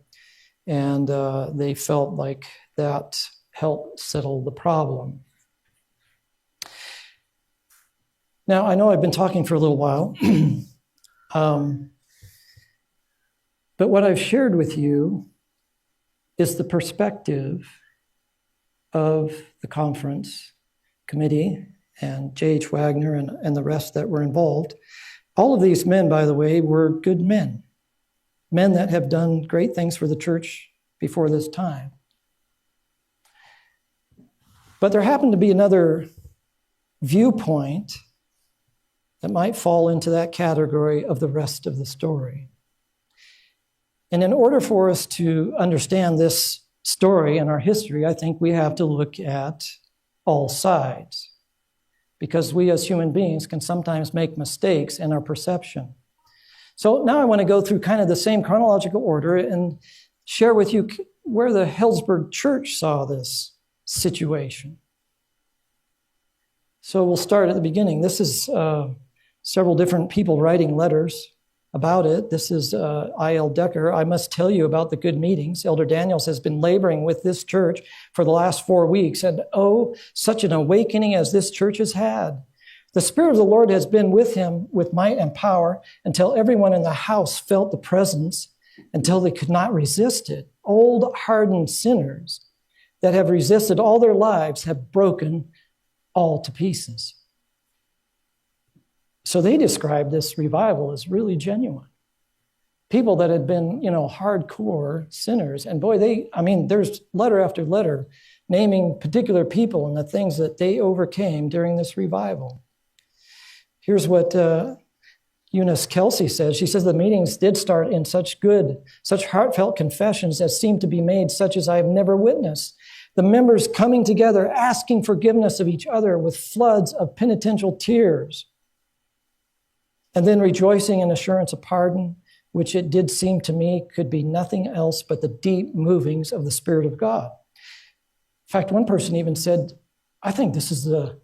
and they felt like that helped settle the problem. Now, I know I've been talking for a little while, but what I've shared with you is the perspective of the conference committee and J.H. Wagner and the rest that were involved. All of these men, by the way, were good men that have done great things for the church before this time. But there happened to be another viewpoint that might fall into that category of the rest of the story. And in order for us to understand this story and our history, I think we have to look at all sides, because we as human beings can sometimes make mistakes in our perception. So now I want to go through kind of the same chronological order and share with you where the Healdsburg Church saw this situation. So we'll start at the beginning. This is several different people writing letters about it. This is I.L. Decker. I must tell you about the good meetings. Elder Daniels has been laboring with this church for the last 4 weeks, and oh, such an awakening as this church has had. The Spirit of the Lord has been with him with might and power until everyone in the house felt the presence, until they could not resist it. Old, hardened sinners that have resisted all their lives have broken all to pieces. So they describe this revival as really genuine. People that had been, hardcore sinners. And boy, there's letter after letter naming particular people and the things that they overcame during this revival. Here's what Eunice Kelsey says. She says, the meetings did start in such heartfelt confessions as seemed to be made, such as I have never witnessed. The members coming together, asking forgiveness of each other with floods of penitential tears, and then rejoicing in assurance of pardon, which it did seem to me could be nothing else but the deep movings of the Spirit of God. In fact, one person even said, I think this is the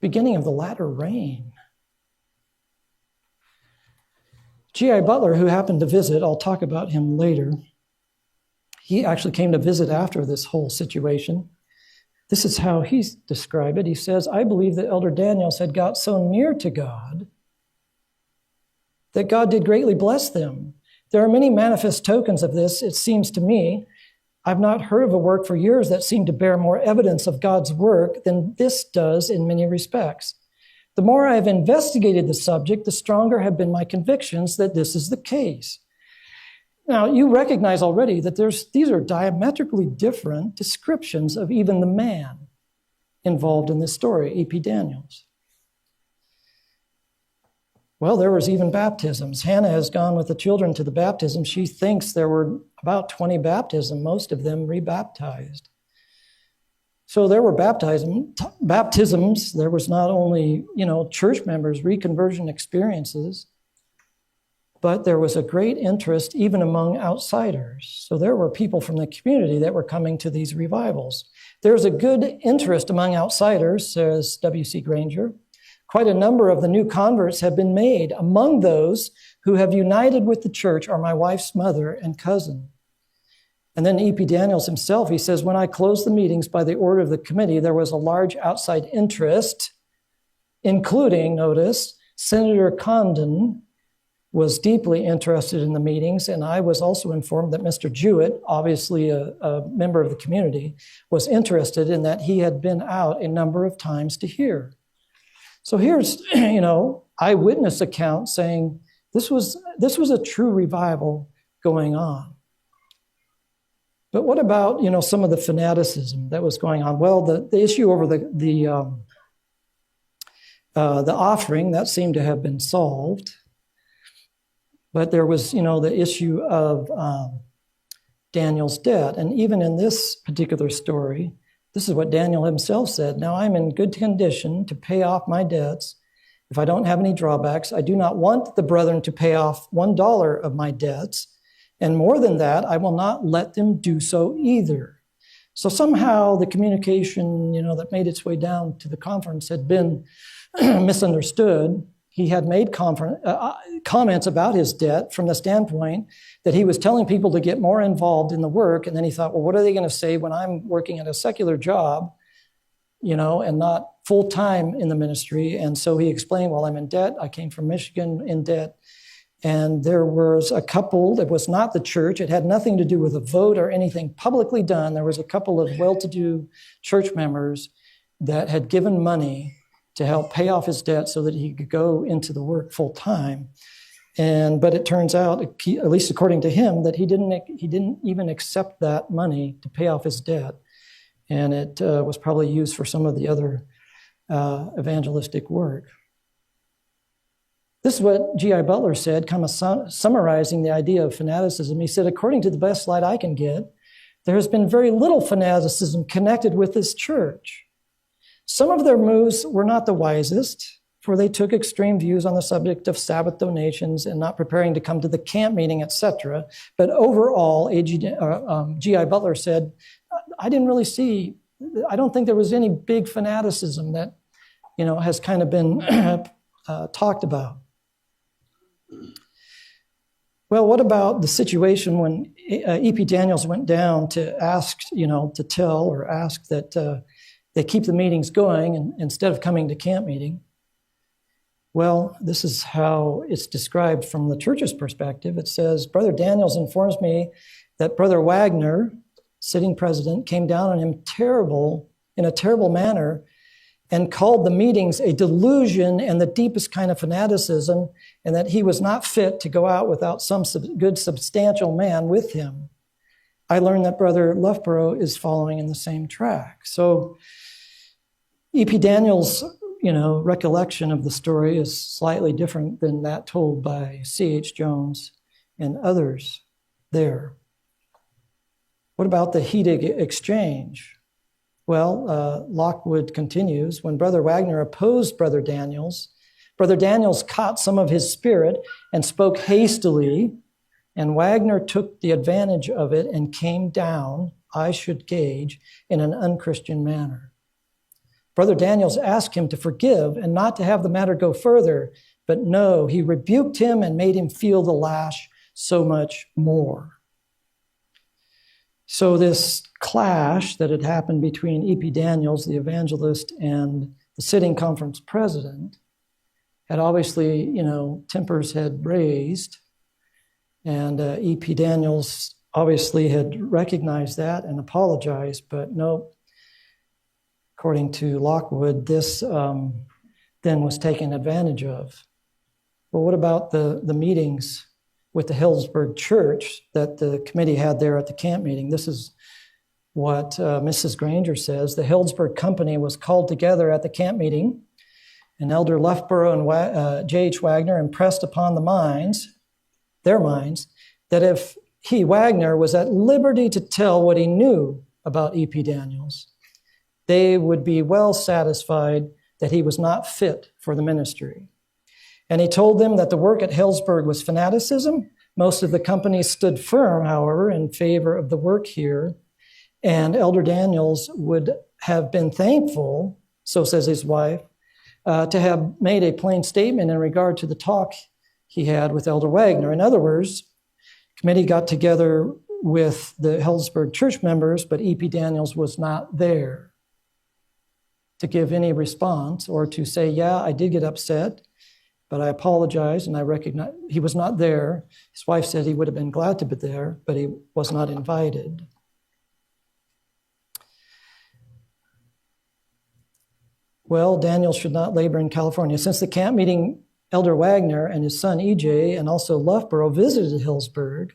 beginning of the latter rain. G.I. Butler, who happened to visit, I'll talk about him later. He actually came to visit after this whole situation. This is how he described it. He says, I believe that Elder Daniels had got so near to God that God did greatly bless them. There are many manifest tokens of this, it seems to me. I've not heard of a work for years that seemed to bear more evidence of God's work than this does in many respects. The more I have investigated the subject, the stronger have been my convictions that this is the case. Now, you recognize already that these are diametrically different descriptions of even the man involved in this story, E.P. Daniels. Well, there was even baptisms. Hannah has gone with the children to the baptism. She thinks there were about 20 baptisms, most of them rebaptized. So there were baptisms. There was not only, church members, reconversion experiences, but there was a great interest even among outsiders. So there were people from the community that were coming to these revivals. There's a good interest among outsiders, says W.C. Granger. Quite a number of the new converts have been made. Among those who have united with the church are my wife's mother and cousin. And then E.P. Daniels himself, he says, when I closed the meetings by the order of the committee, there was a large outside interest, including, notice, Senator Condon was deeply interested in the meetings, and I was also informed that Mr. Jewett, obviously a member of the community, was interested in that he had been out a number of times to hear. So here's, eyewitness account saying this was a true revival going on. But what about, some of the fanaticism that was going on? Well, the issue over the offering, that seemed to have been solved. But there was, the issue of Daniel's debt. And even in this particular story, this is what Daniel himself said. Now I'm in good condition to pay off my debts. If I don't have any drawbacks, I do not want the brethren to pay off $1 of my debts. And more than that, I will not let them do so either. So somehow the communication, that made its way down to the conference had been misunderstood. He had made comments about his debt from the standpoint that he was telling people to get more involved in the work. And then he thought, well, what are they going to say when I'm working at a secular job, and not full-time in the ministry? And so he explained, well, I'm in debt. I came from Michigan in debt. And there was a couple, it was not the church. It had nothing to do with a vote or anything publicly done. There was a couple of well-to-do church members that had given money to help pay off his debt so that he could go into the work full time. But it turns out, at least according to him, that he didn't even accept that money to pay off his debt. And it was probably used for some of the other evangelistic work. This is what G.I. Butler said, kind of summarizing the idea of fanaticism. He said, according to the best light I can get, there has been very little fanaticism connected with this church. Some of their moves were not the wisest, for they took extreme views on the subject of Sabbath donations and not preparing to come to the camp meeting, etc. But overall, G.I. Butler said, I don't think there was any big fanaticism that, has kind of been talked about. Well, what about the situation when E.P. Daniels went down to ask, to tell or ask that they keep the meetings going instead of coming to camp meeting. Well, this is how it's described from the church's perspective. It says, Brother Daniels informs me that Brother Wagner, sitting president, came down on him in a terrible manner and called the meetings a delusion and the deepest kind of fanaticism, and that he was not fit to go out without some good substantial man with him. I learned that Brother Loughborough is following in the same track. So E.P. Daniels' recollection of the story is slightly different than that told by C.H. Jones and others there. What about the heated exchange? Well, Lockwood continues, when Brother Wagner opposed Brother Daniels caught some of his spirit and spoke hastily, and Wagner took the advantage of it and came down, I should gauge, in an unchristian manner. Brother Daniels asked him to forgive and not to have the matter go further, but no, he rebuked him and made him feel the lash so much more. So this clash that had happened between E.P. Daniels, the evangelist, and the sitting conference president had obviously, tempers had raised, and E.P. Daniels obviously had recognized that and apologized, but no, according to Lockwood, this then was taken advantage of. Well, what about the meetings with the Hillsburg Church that the committee had there at the camp meeting? This is what Mrs. Granger says. The Hillsburg Company was called together at the camp meeting, and Elder Loughborough and J.H. Wagner impressed upon their minds, that if he, Wagner, was at liberty to tell what he knew about E.P. Daniels, they would be well satisfied that he was not fit for the ministry. And he told them that the work at Hillsburg was fanaticism. Most of the company stood firm, however, in favor of the work here. And Elder Daniels would have been thankful, so says his wife, to have made a plain statement in regard to the talk he had with Elder Wagner. In other words, the committee got together with the Hillsburg church members, but E.P. Daniels was not there to give any response or to say, yeah, I did get upset, but I apologize and I recognize he was not there. His wife said he would have been glad to be there, but he was not invited. Well, Daniel should not labor in California. Since the camp meeting, Elder Wagner and his son EJ and also Loughborough visited Hillsburg.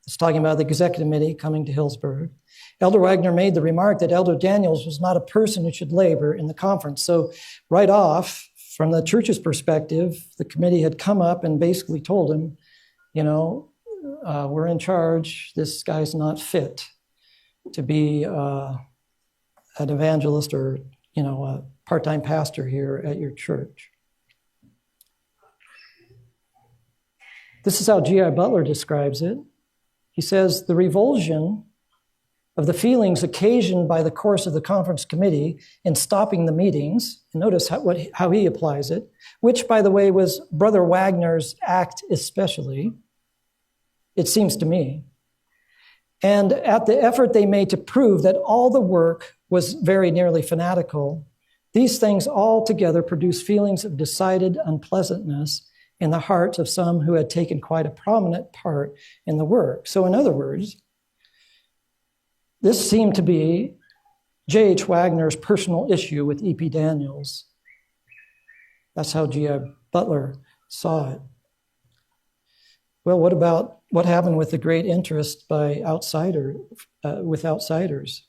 It's talking about the executive committee coming to Hillsburg. Elder Wagner made the remark that Elder Daniels was not a person who should labor in the conference. So right off, from the church's perspective, the committee had come up and basically told him, we're in charge. This guy's not fit to be an evangelist or, a part-time pastor here at your church. This is how G.I. Butler describes it. He says, the revulsion of the feelings occasioned by the course of the conference committee in stopping the meetings, and notice how he applies it, which, by the way, was Brother Wagner's act especially, it seems to me, and at the effort they made to prove that all the work was very nearly fanatical, these things all together produce feelings of decided unpleasantness in the hearts of some who had taken quite a prominent part in the work. So in other words, this seemed to be J.H. Wagner's personal issue with E.P. Daniels. That's how G.I. Butler saw it. Well, what happened with the great interest by with outsiders?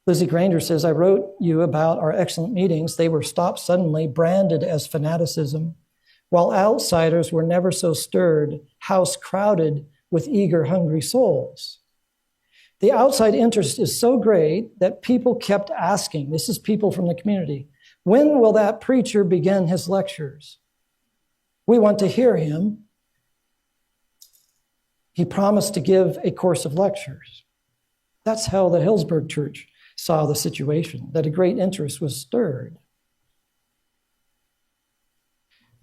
Lizzie Granger says, I wrote you about our excellent meetings. They were stopped suddenly, branded as fanaticism, while outsiders were never so stirred, house crowded with eager, hungry souls. The outside interest is so great that people kept asking, this is people from the community, when will that preacher begin his lectures? We want to hear him. He promised to give a course of lectures. That's how the Hillsburg Church saw the situation, that a great interest was stirred.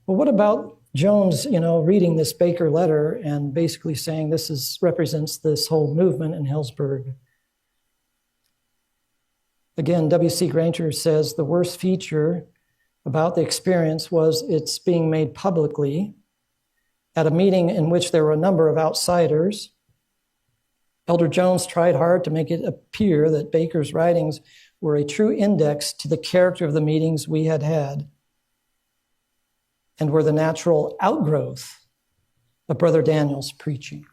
Well, what about Jones, reading this Baker letter and basically saying this represents this whole movement in Hillsburg? Again, W.C. Granger says the worst feature about the experience was its being made publicly at a meeting in which there were a number of outsiders. Elder Jones tried hard to make it appear that Baker's writings were a true index to the character of the meetings we had had and were the natural outgrowth of Brother Daniel's preaching.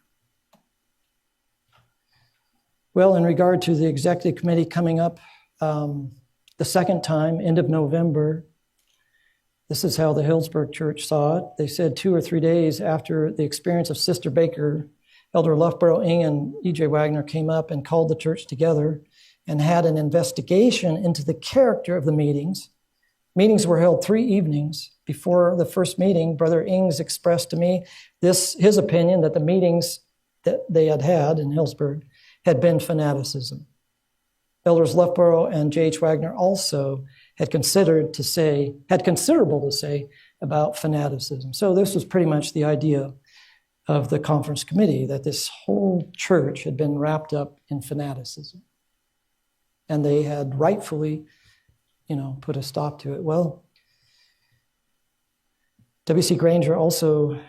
Well, in regard to the executive committee coming up the second time, end of November, this is how the Hillsburg Church saw it. They said 2 or 3 days after the experience of Sister Baker, Elder Loughborough Ing and E.J. Wagner came up and called the church together and had an investigation into the character of the meetings. Meetings were held 3 evenings. Before the first meeting, Brother Ings expressed to me his opinion that the meetings that they had in Hillsburg had been fanaticism. Elders Loughborough and J.H. Wagner also had considerable to say about fanaticism. So this was pretty much the idea of the conference committee, that this whole church had been wrapped up in fanaticism. And they had rightfully, put a stop to it. Well, W.C. Granger also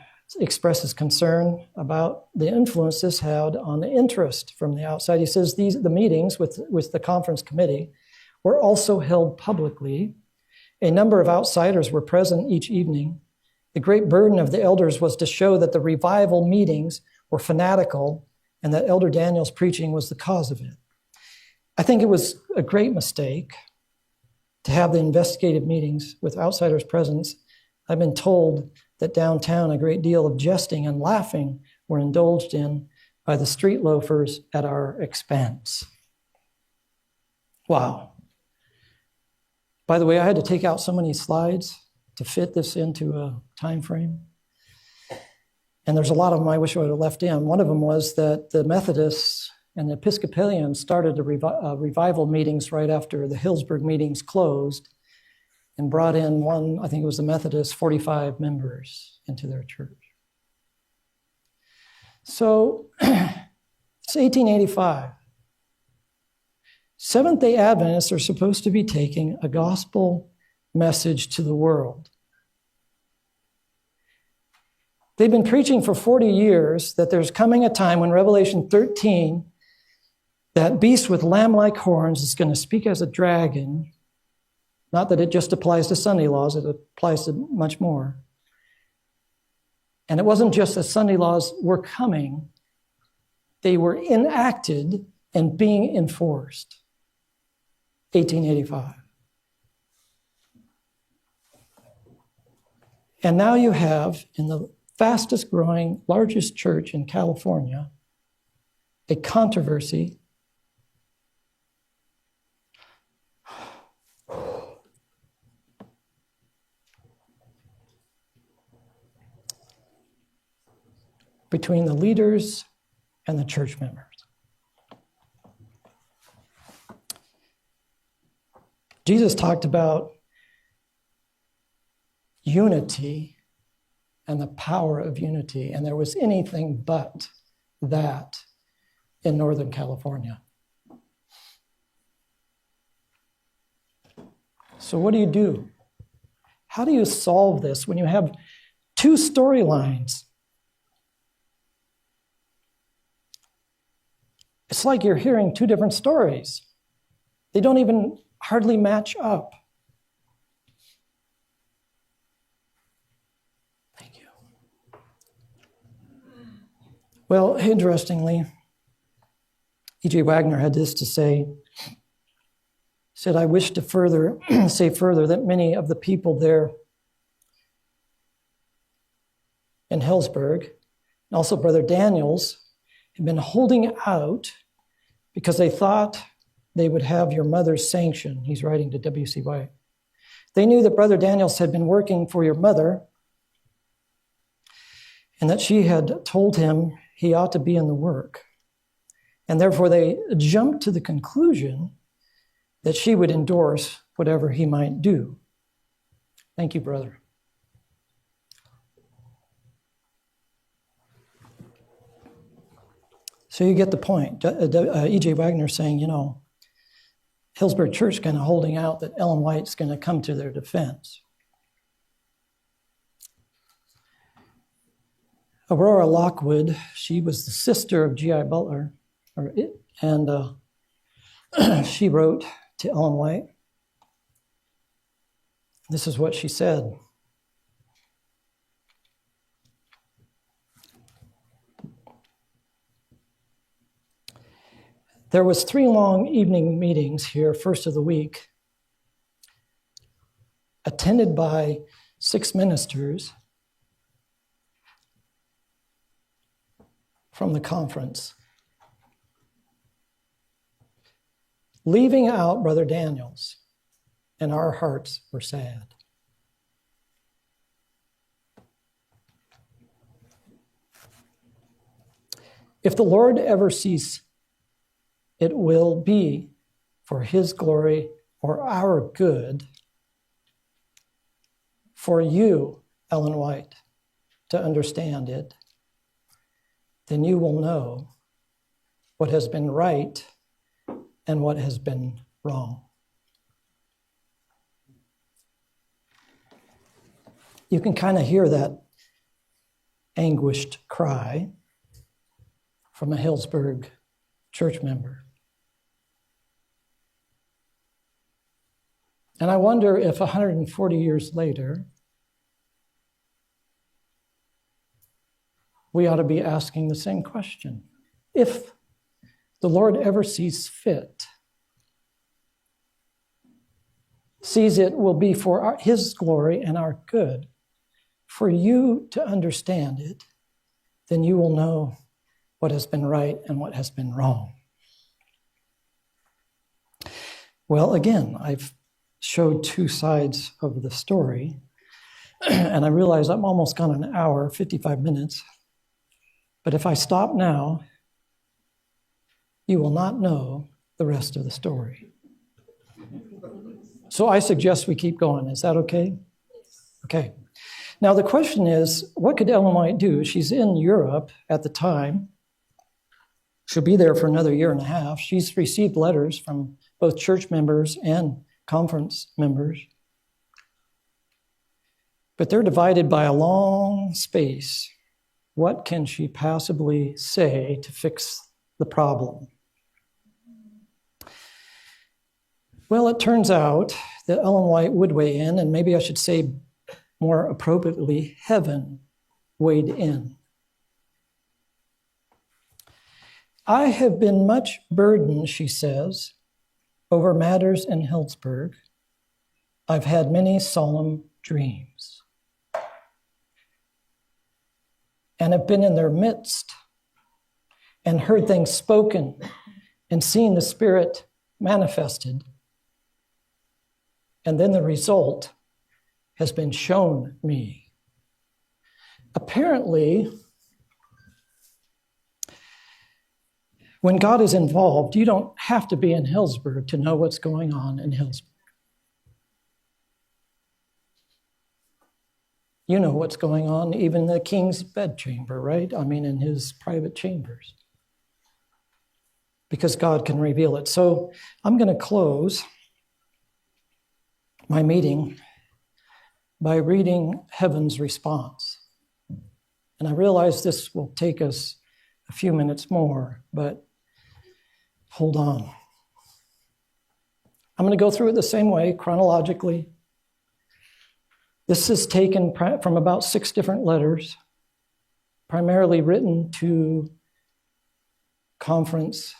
expresses concern about the influence this had on the interest from the outside. He says the meetings with the conference committee were also held publicly. A number of outsiders were present each evening. The great burden of the elders was to show that the revival meetings were fanatical and that Elder Daniel's preaching was the cause of it. I think it was a great mistake to have the investigative meetings with outsiders present. I've been told that downtown a great deal of jesting and laughing were indulged in by the street loafers at our expense. Wow. By the way, I had to take out so many slides to fit this into a time frame. And there's a lot of them I wish I would have left in. One of them was that the Methodists and the Episcopalians started revival meetings right after the Hillsburg meetings closed and brought in one, I think it was the Methodists, 45 members into their church. So it's 1885. Seventh-day Adventists are supposed to be taking a gospel message to the world. They've been preaching for 40 years that there's coming a time when Revelation 13, that beast with lamb-like horns is going to speak as a dragon. Not that it just applies to Sunday laws, it applies to much more. And it wasn't just that Sunday laws were coming, they were enacted and being enforced. 1885. And now you have, in the fastest growing, largest church in California, a controversy between the leaders and the church members. Jesus talked about unity and the power of unity, and there was anything but that in Northern California. So what do you do? How do you solve this when you have 2 storylines? It's like you're hearing 2 different stories. They don't even hardly match up. Thank you. Well, interestingly, E.J. Wagner had this to say. He said, I wish to say further that many of the people there in Hillsburg, and also Brother Daniels, had been holding out because they thought they would have your mother's sanction. He's writing to W.C. White. They knew that Brother Daniels had been working for your mother and that she had told him he ought to be in the work. And therefore they jumped to the conclusion that she would endorse whatever he might do. Thank you, brother. So you get the point. E.J. Wagner saying, Hillsborough Church kind of holding out that Ellen White's going to come to their defense. Aurora Lockwood, she was the sister of G.I. Butler, and she wrote to Ellen White. This is what she said. There was 3 long evening meetings here, first of the week, attended by 6 ministers from the conference, leaving out Brother Daniels, and our hearts were sad. If the Lord ever sees, it will be for his glory or our good, for you, Ellen White, to understand it, then you will know what has been right and what has been wrong. You can kind of hear that anguished cry from a Hillsborough church member. And I wonder if 140 years later, we ought to be asking the same question. If the Lord ever sees fit, sees it will be for his glory and our good, for you to understand it, then you will know what has been right and what has been wrong. Well, again, I've showed 2 sides of the story, and I realize I'm almost gone an hour, 55 minutes. But if I stop now, you will not know the rest of the story. So I suggest we keep going. Is that okay? Okay. Now the question is, what could Ellen White do? She's in Europe at the time. She'll be there for another 1.5 years. She's received letters from both church members and conference members. But they're divided by a long space. What can she possibly say to fix the problem? Well, it turns out that Ellen White would weigh in, and maybe I should say more appropriately, heaven weighed in. I have been much burdened, she says, over matters in Hillsborough. I've had many solemn dreams, and have been in their midst and heard things spoken and seen the Spirit manifested. And then the result has been shown me. Apparently, when God is involved, you don't have to be in Hillsborough to know what's going on in Hillsborough. You know what's going on even in the king's bedchamber, right? I mean, in his private chambers. Because God can reveal it. So I'm going to close my meeting by reading heaven's response. And I realize this will take us a few minutes more, but hold on. I'm going to go through it the same way, chronologically. This is taken from about 6 different letters, primarily written to conference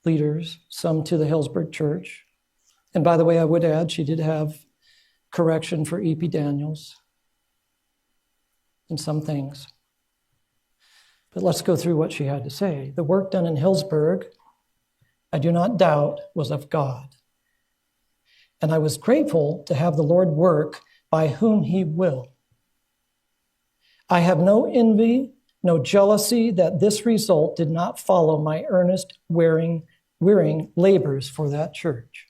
leaders, some to the Hillsborough Church. And by the way, I would add, she did have correction for E.P. Daniels in some things. But let's go through what she had to say. The work done in Hillsborough, I do not doubt, was of God. And I was grateful to have the Lord work by whom he will. I have no envy, no jealousy that this result did not follow my earnest, wearing labors for that church.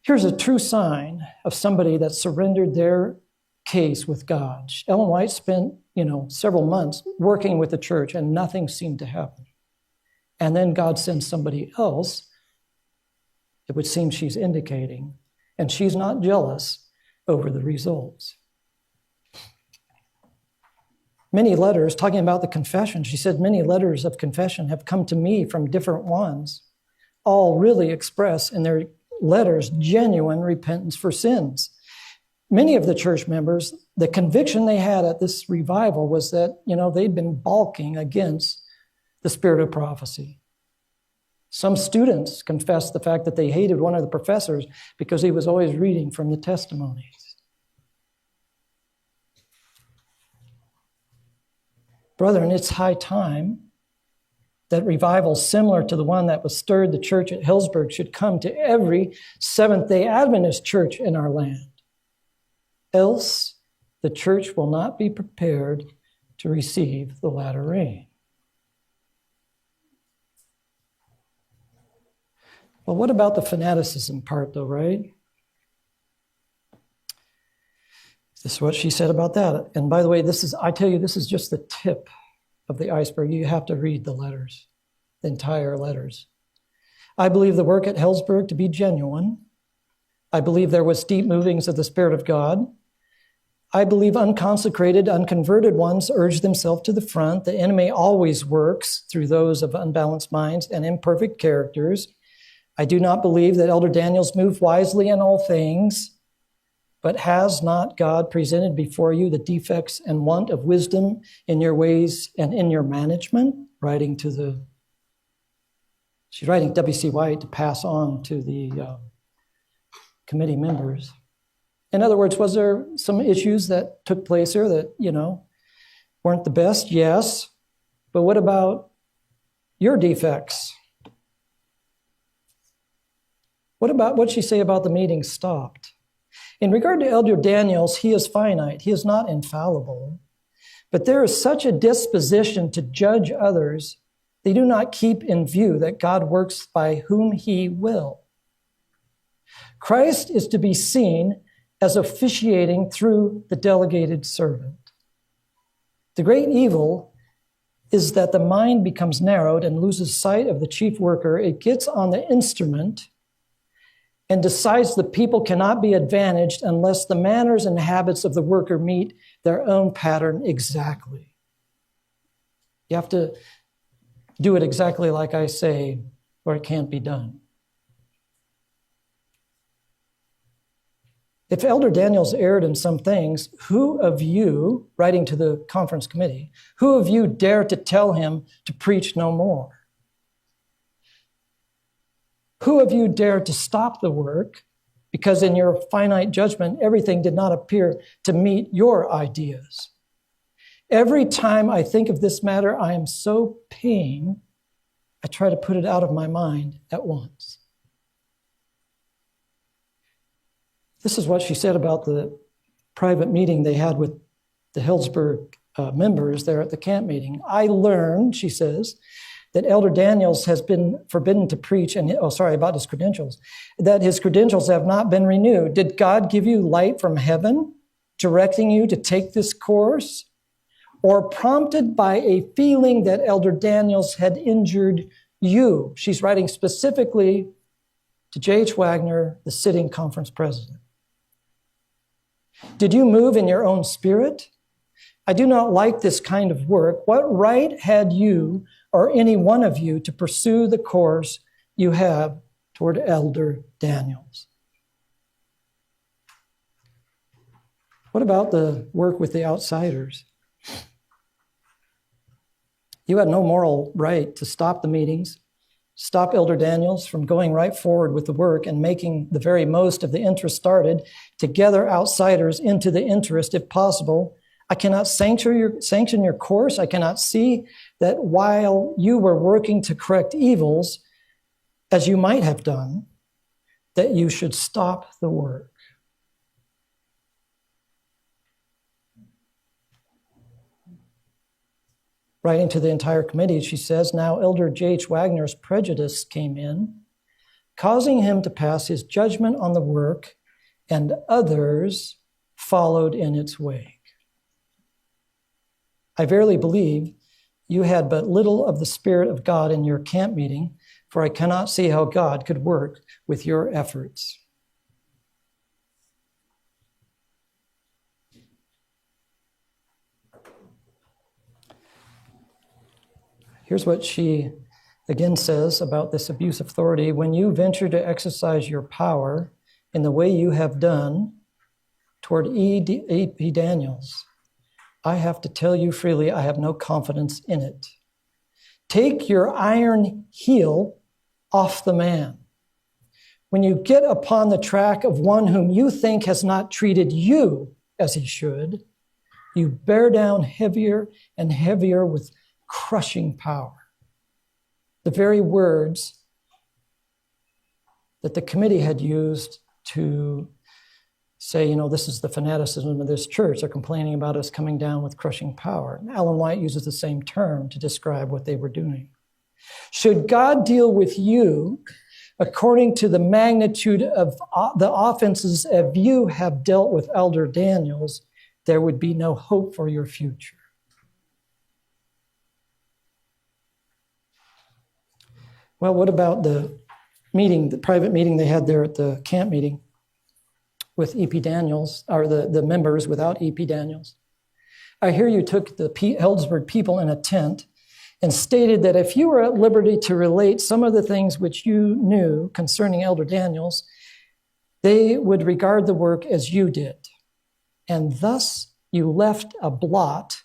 Here's a true sign of somebody that surrendered their case with God. Ellen White spent, several months working with the church and nothing seemed to happen. And then God sends somebody else it would seem she's indicating, and she's not jealous over the results. Many letters, talking about the confession, she said, many letters of confession have come to me from different ones. All really express in their letters genuine repentance for sins. Many of the church members, the conviction they had at this revival was that, they'd been balking against the spirit of prophecy. Some students confessed the fact that they hated one of the professors because he was always reading from the testimonies. Brethren, it's high time that revival similar to the one that was stirred the church at Hillsburg should come to every Seventh-day Adventist church in our land. Else, the church will not be prepared to receive the latter rain. Well, what about the fanaticism part, though, right? This is what she said about that. And by the way, this is just the tip of the iceberg. You have to read the letters, the entire letters. I believe the work at Hillsburg to be genuine. I believe there was deep movings of the Spirit of God. I believe unconsecrated, unconverted ones urge themselves to the front. The enemy always works through those of unbalanced minds and imperfect characters. I do not believe that Elder Daniels moved wisely in all things, but has not God presented before you the defects and want of wisdom in your ways and in your management? She's writing W.C. White to pass on to the committee members. In other words, was there some issues that took place here that, weren't the best? Yes. But what about your defects? What did she say about the meeting stopped? In regard to Elder Daniels, he is finite. He is not infallible. But there is such a disposition to judge others, they do not keep in view that God works by whom he will. Christ is to be seen as officiating through the delegated servant. The great evil is that the mind becomes narrowed and loses sight of the chief worker. It gets on the instrument and decides the people cannot be advantaged unless the manners and habits of the worker meet their own pattern exactly. You have to do it exactly like I say, or it can't be done. If Elder Daniels erred in some things, who of you, writing to the conference committee, who of you dare to tell him to preach no more? Who of you dare to stop the work because in your finite judgment, everything did not appear to meet your ideas? Every time I think of this matter, I am so pained, I try to put it out of my mind at once. This is what she said about the private meeting they had with the Hillsburg members there at the camp meeting. I learned, she says, that Elder Daniels has been forbidden to preach, about his credentials, that his credentials have not been renewed. Did God give you light from heaven, directing you to take this course? Or prompted by a feeling that Elder Daniels had injured you? She's writing specifically to J.H. Wagner, the sitting conference president. Did you move in your own spirit? I do not like this kind of work. What right had you or any one of you to pursue the course you have toward Elder Daniels? What about the work with the outsiders? You had no moral right to stop the meetings, stop Elder Daniels from going right forward with the work and making the very most of the interest started, to gather outsiders into the interest if possible. I cannot sanction your course. I cannot see that while you were working to correct evils, as you might have done, that you should stop the work. Writing to the entire committee, she says, now Elder J.H. Wagner's prejudice came in, causing him to pass his judgment on the work, and others followed in its wake. I verily believe you had but little of the Spirit of God in your camp meeting, for I cannot see how God could work with your efforts. Here's what she again says about this abuse of authority. When you venture to exercise your power in the way you have done toward E.P. Daniels, I have to tell you freely, I have no confidence in it. Take your iron heel off the man. When you get upon the track of one whom you think has not treated you as he should, you bear down heavier and heavier with crushing power. The very words that the committee had used to say, this is the fanaticism of this church. They're complaining about us coming down with crushing power. And Ellen White uses the same term to describe what they were doing. Should God deal with you according to the magnitude of the offenses of you have dealt with Elder Daniels, there would be no hope for your future. Well, what about the meeting, the private meeting they had there at the camp meeting with E.P. Daniels, or the members without E.P. Daniels? I hear you took the Healdsburg people in a tent and stated that if you were at liberty to relate some of the things which you knew concerning Elder Daniels, they would regard the work as you did. And thus you left a blot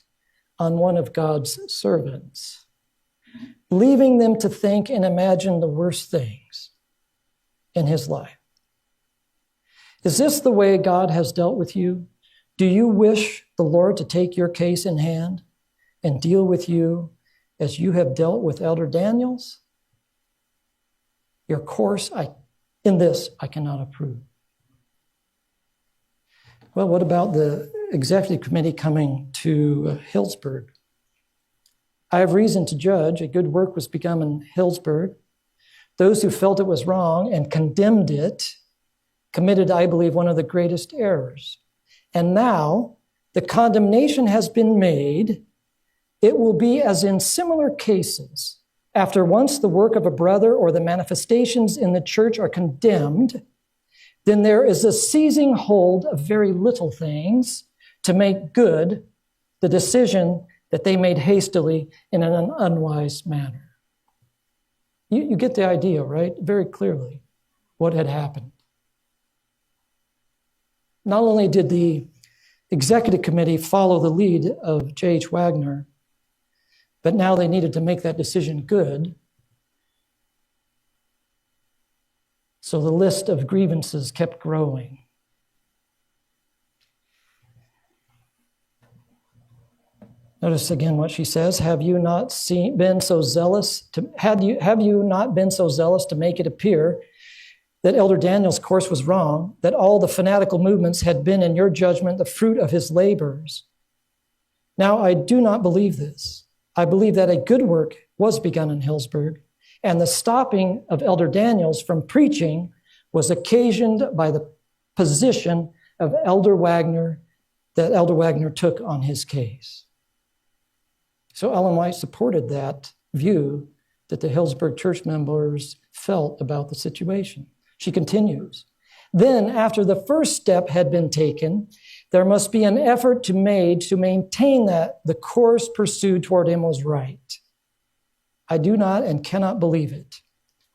on one of God's servants, leaving them to think and imagine the worst things in his life. Is this the way God has dealt with you? Do you wish the Lord to take your case in hand and deal with you as you have dealt with Elder Daniels? Your course in this I cannot approve. Well, what about the executive committee coming to Healdsburg? I have reason to judge a good work was begun in Healdsburg. Those who felt it was wrong and condemned it committed, I believe, one of the greatest errors. And now the condemnation has been made. It will be as in similar cases. After once the work of a brother or the manifestations in the church are condemned, then there is a seizing hold of very little things to make good the decision that they made hastily in an unwise manner. You get the idea, right? Very clearly what had happened. Not only did the executive committee follow the lead of J.H. Wagner, but now they needed to make that decision good. So the list of grievances kept growing. Notice again what she says. Have you not been so zealous to make it appear that Elder Daniel's course was wrong, that all the fanatical movements had been, in your judgment, the fruit of his labors? Now, I do not believe this. I believe that a good work was begun in Healdsburg, and the stopping of Elder Daniels from preaching was occasioned by the position of Elder Wagner that Elder Wagner took on his case. So Ellen White supported that view that the Healdsburg church members felt about the situation. She continues, then after the first step had been taken, there must be an effort made to maintain that the course pursued toward him was right. I do not and cannot believe it.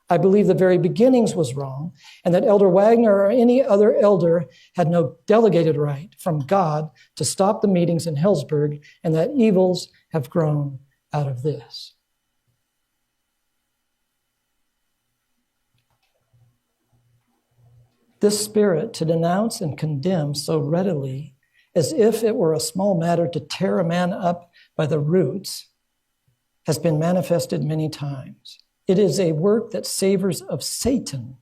I believe the very beginnings was wrong, and that Elder Wagner or any other elder had no delegated right from God to stop the meetings in Healdsburg, and that evils have grown out of this. This spirit to denounce and condemn so readily, as if it were a small matter to tear a man up by the roots, has been manifested many times. It is a work that savors of Satan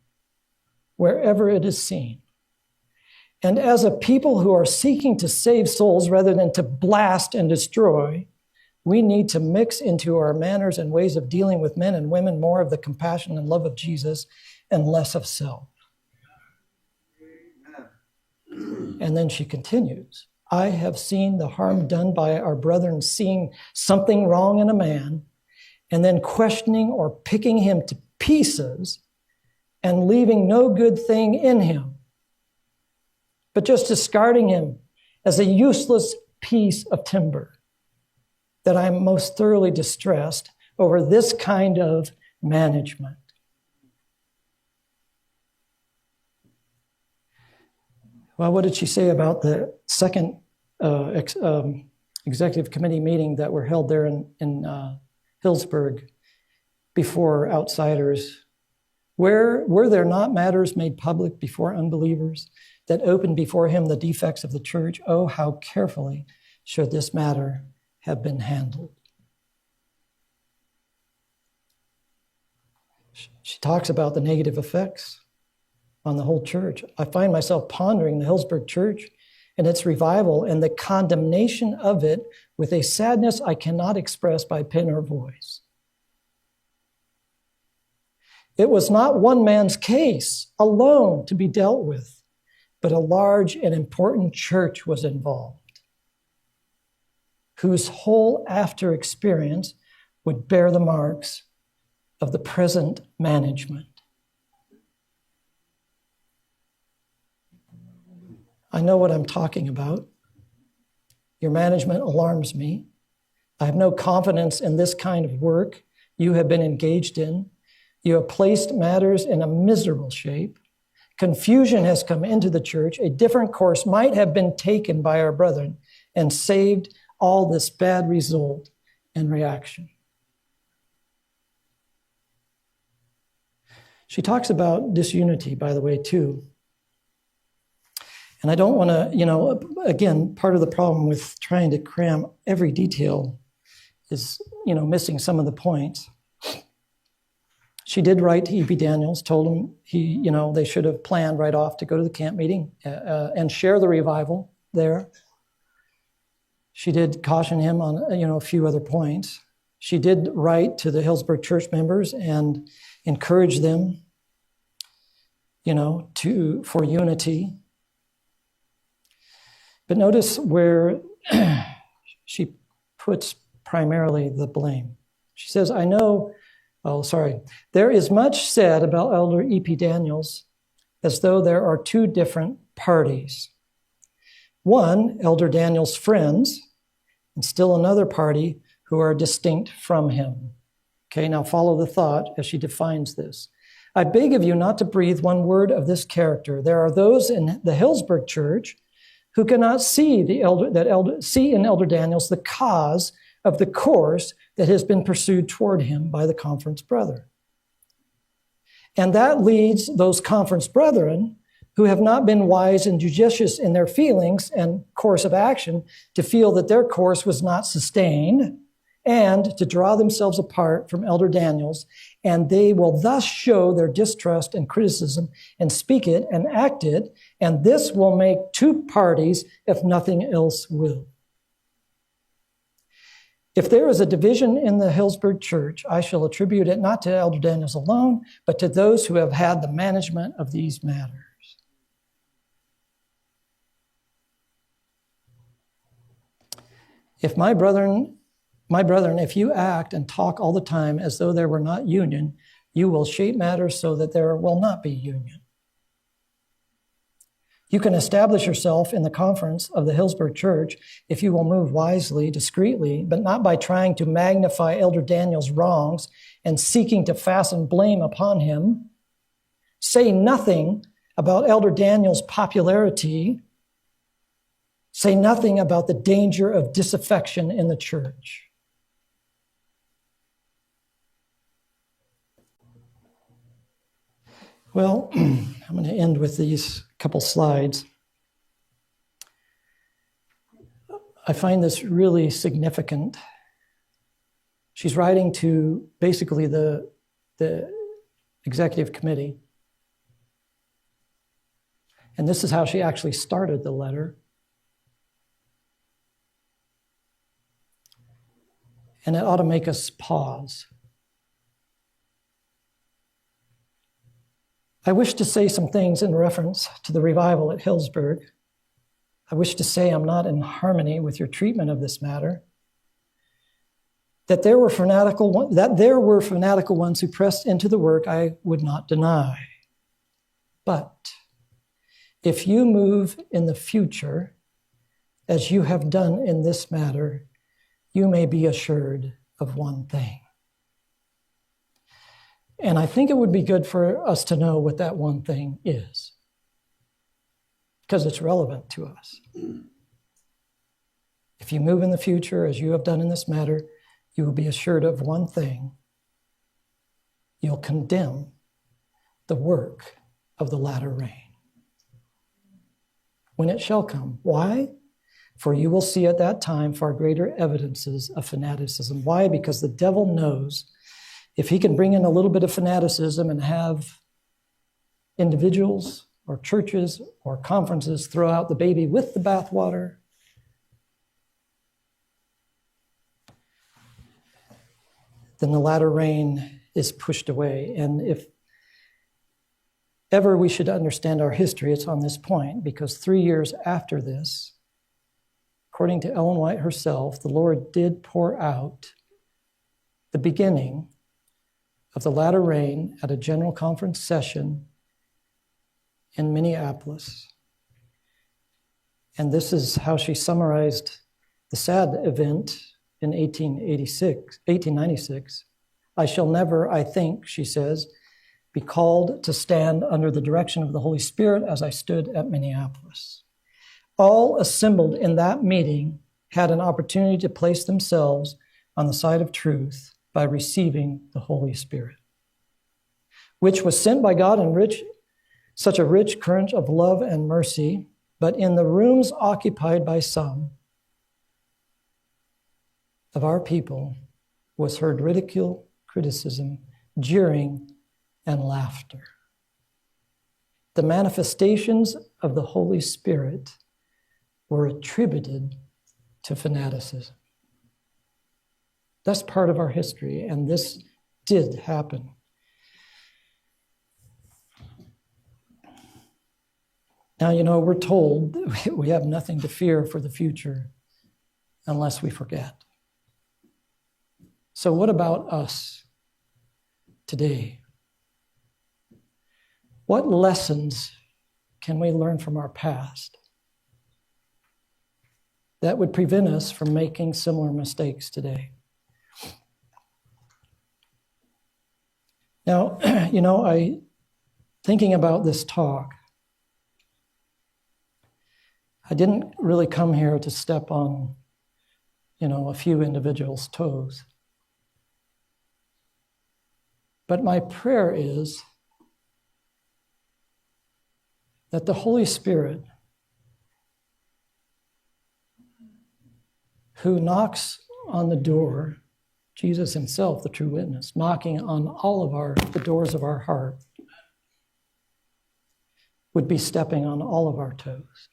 wherever it is seen. And as a people who are seeking to save souls rather than to blast and destroy, we need to mix into our manners and ways of dealing with men and women more of the compassion and love of Jesus and less of self. And then she continues, I have seen the harm done by our brethren seeing something wrong in a man and then questioning or picking him to pieces and leaving no good thing in him, but just discarding him as a useless piece of timber, that I'm most thoroughly distressed over this kind of management. Well, what did she say about the second executive committee meeting that were held there in Hillsburg before outsiders? Were there not matters made public before unbelievers that opened before him the defects of the church? Oh, how carefully should this matter have been handled. She talks about the negative effects on the whole church. I find myself pondering the Hillsburg church and its revival and the condemnation of it with a sadness I cannot express by pen or voice. It was not one man's case alone to be dealt with, but a large and important church was involved, whose whole after experience would bear the marks of the present management. I know what I'm talking about. Your management alarms me. I have no confidence in this kind of work you have been engaged in. You have placed matters in a miserable shape. Confusion has come into the church. A different course might have been taken by our brethren and saved all this bad result and reaction. She talks about disunity, by the way, too. And I don't want to, again, part of the problem with trying to cram every detail is, missing some of the points. She did write to E.P. Daniels, told him they should have planned right off to go to the camp meeting and share the revival there. She did caution him on, a few other points. She did write to the Hillsburg church members and encourage them, for unity. But notice where she puts primarily the blame. She says, there is much said about Elder E.P. Daniels as though there are two different parties. One, Elder Daniels' friends, and still another party who are distinct from him. Okay, now follow the thought as she defines this. I beg of you not to breathe one word of this character. There are those in the Hillsburg church who cannot see in Elder Daniels the cause of the course that has been pursued toward him by the conference brother. And that leads those conference brethren who have not been wise and judicious in their feelings and course of action to feel that their course was not sustained and to draw themselves apart from Elder Daniels, and they will thus show their distrust and criticism and speak it and act it, and this will make two parties if nothing else will. If there is a division in the Hillsburg church, I shall attribute it not to Elder Daniels alone, but to those who have had the management of these matters. If my brethren, if you act and talk all the time as though there were not union, you will shape matters so that there will not be union. You can establish yourself in the conference of the Hillsburg church if you will move wisely, discreetly, but not by trying to magnify Elder Daniel's wrongs and seeking to fasten blame upon him. Say nothing about Elder Daniel's popularity. Say nothing about the danger of disaffection in the church. Well, I'm going to end with these couple slides. I find this really significant. She's writing to basically the executive committee. And this is how she actually started the letter. And it ought to make us pause. I wish to say some things in reference to the revival at Hillsburg. I wish to say I'm not in harmony with your treatment of this matter. That there were fanatical ones who pressed into the work, I would not deny. But if you move in the future, as you have done in this matter, you may be assured of one thing. And I think it would be good for us to know what that one thing is, because it's relevant to us. If you move in the future, as you have done in this matter, you will be assured of one thing. You'll condemn the work of the latter rain when it shall come. Why? For you will see at that time far greater evidences of fanaticism. Why? Because the devil knows if he can bring in a little bit of fanaticism and have individuals or churches or conferences throw out the baby with the bathwater, then the latter rain is pushed away. And if ever we should understand our history, it's on this point, because 3 years after this, according to Ellen White herself, the Lord did pour out the beginning of the latter rain at a general conference session in Minneapolis. And this is how she summarized the sad event in 1896. I shall never, I think, she says, be called to stand under the direction of the Holy Spirit as I stood at Minneapolis. All assembled in that meeting had an opportunity to place themselves on the side of truth by receiving the Holy Spirit, which was sent by God in such a rich current of love and mercy, but in the rooms occupied by some of our people was heard ridicule, criticism, jeering, and laughter. The manifestations of the Holy Spirit were attributed to fanaticism. That's part of our history, and this did happen. Now, we're told that we have nothing to fear for the future unless we forget. So what about us today? What lessons can we learn from our past that would prevent us from making similar mistakes today? Now, thinking about this talk, I didn't really come here to step on, a few individuals' toes. But my prayer is that the Holy Spirit, who knocks on the door, Jesus himself, the true witness, knocking on all of the doors of our heart, would be stepping on all of our toes.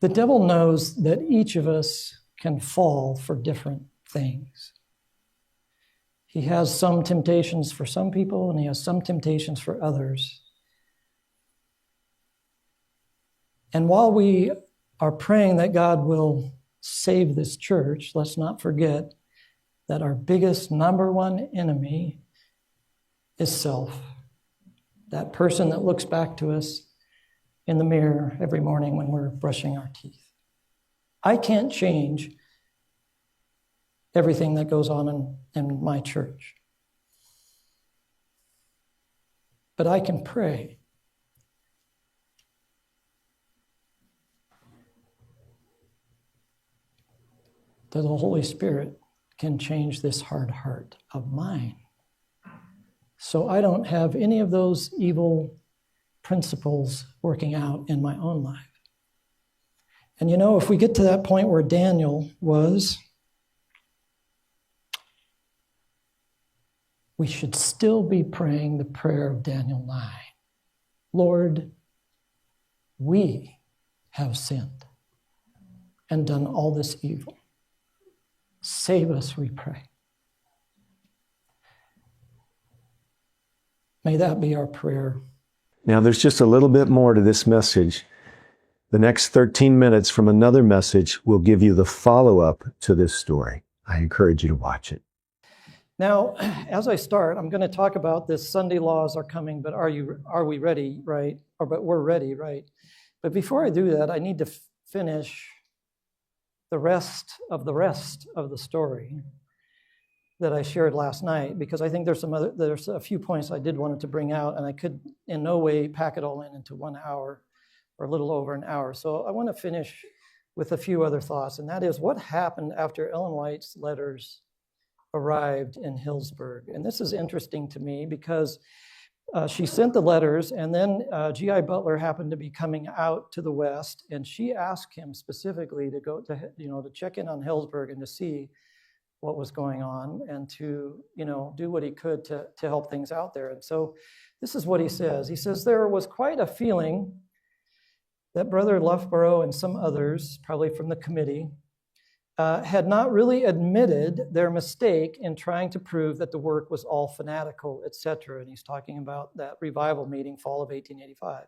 The devil knows that each of us can fall for different things. He has some temptations for some people, and he has some temptations for others. And while we are praying that God will save this church, let's not forget that our biggest number one enemy is self. That person that looks back to us in the mirror every morning when we're brushing our teeth. I can't change everything that goes on in my church. But I can pray that the Holy Spirit can change this hard heart of mine, so I don't have any of those evil principles working out in my own life. And if we get to that point where Daniel was, we should still be praying the prayer of Daniel 9. Lord, we have sinned and done all this evil. Save us, we pray. May that be our prayer. Now, there's just a little bit more to this message The next 13 minutes from another message will give you the follow-up to this story. I encourage you to watch it. Now, as I start, I'm going to talk about this Sunday laws are coming, but are we ready, right? But we're ready, right? But before I do that, I need to finish the rest of the story that I shared last night, because I think there's a few points I did wanted to bring out, and I could in no way pack it all into 1 hour or a little over an hour. So I want to finish with a few other thoughts, and that is what happened after Ellen White's letters arrived in Hillsburg. And this is interesting to me because she sent the letters, and then G.I. Butler happened to be coming out to the west, and she asked him specifically to go to check in on Hillsburg and to see what was going on and to do what he could to help things out there. And so this is what he says. He says, there was quite a feeling that Brother Loughborough and some others, probably from the committee, had not really admitted their mistake in trying to prove that the work was all fanatical, etc. And he's talking about that revival meeting, fall of 1885.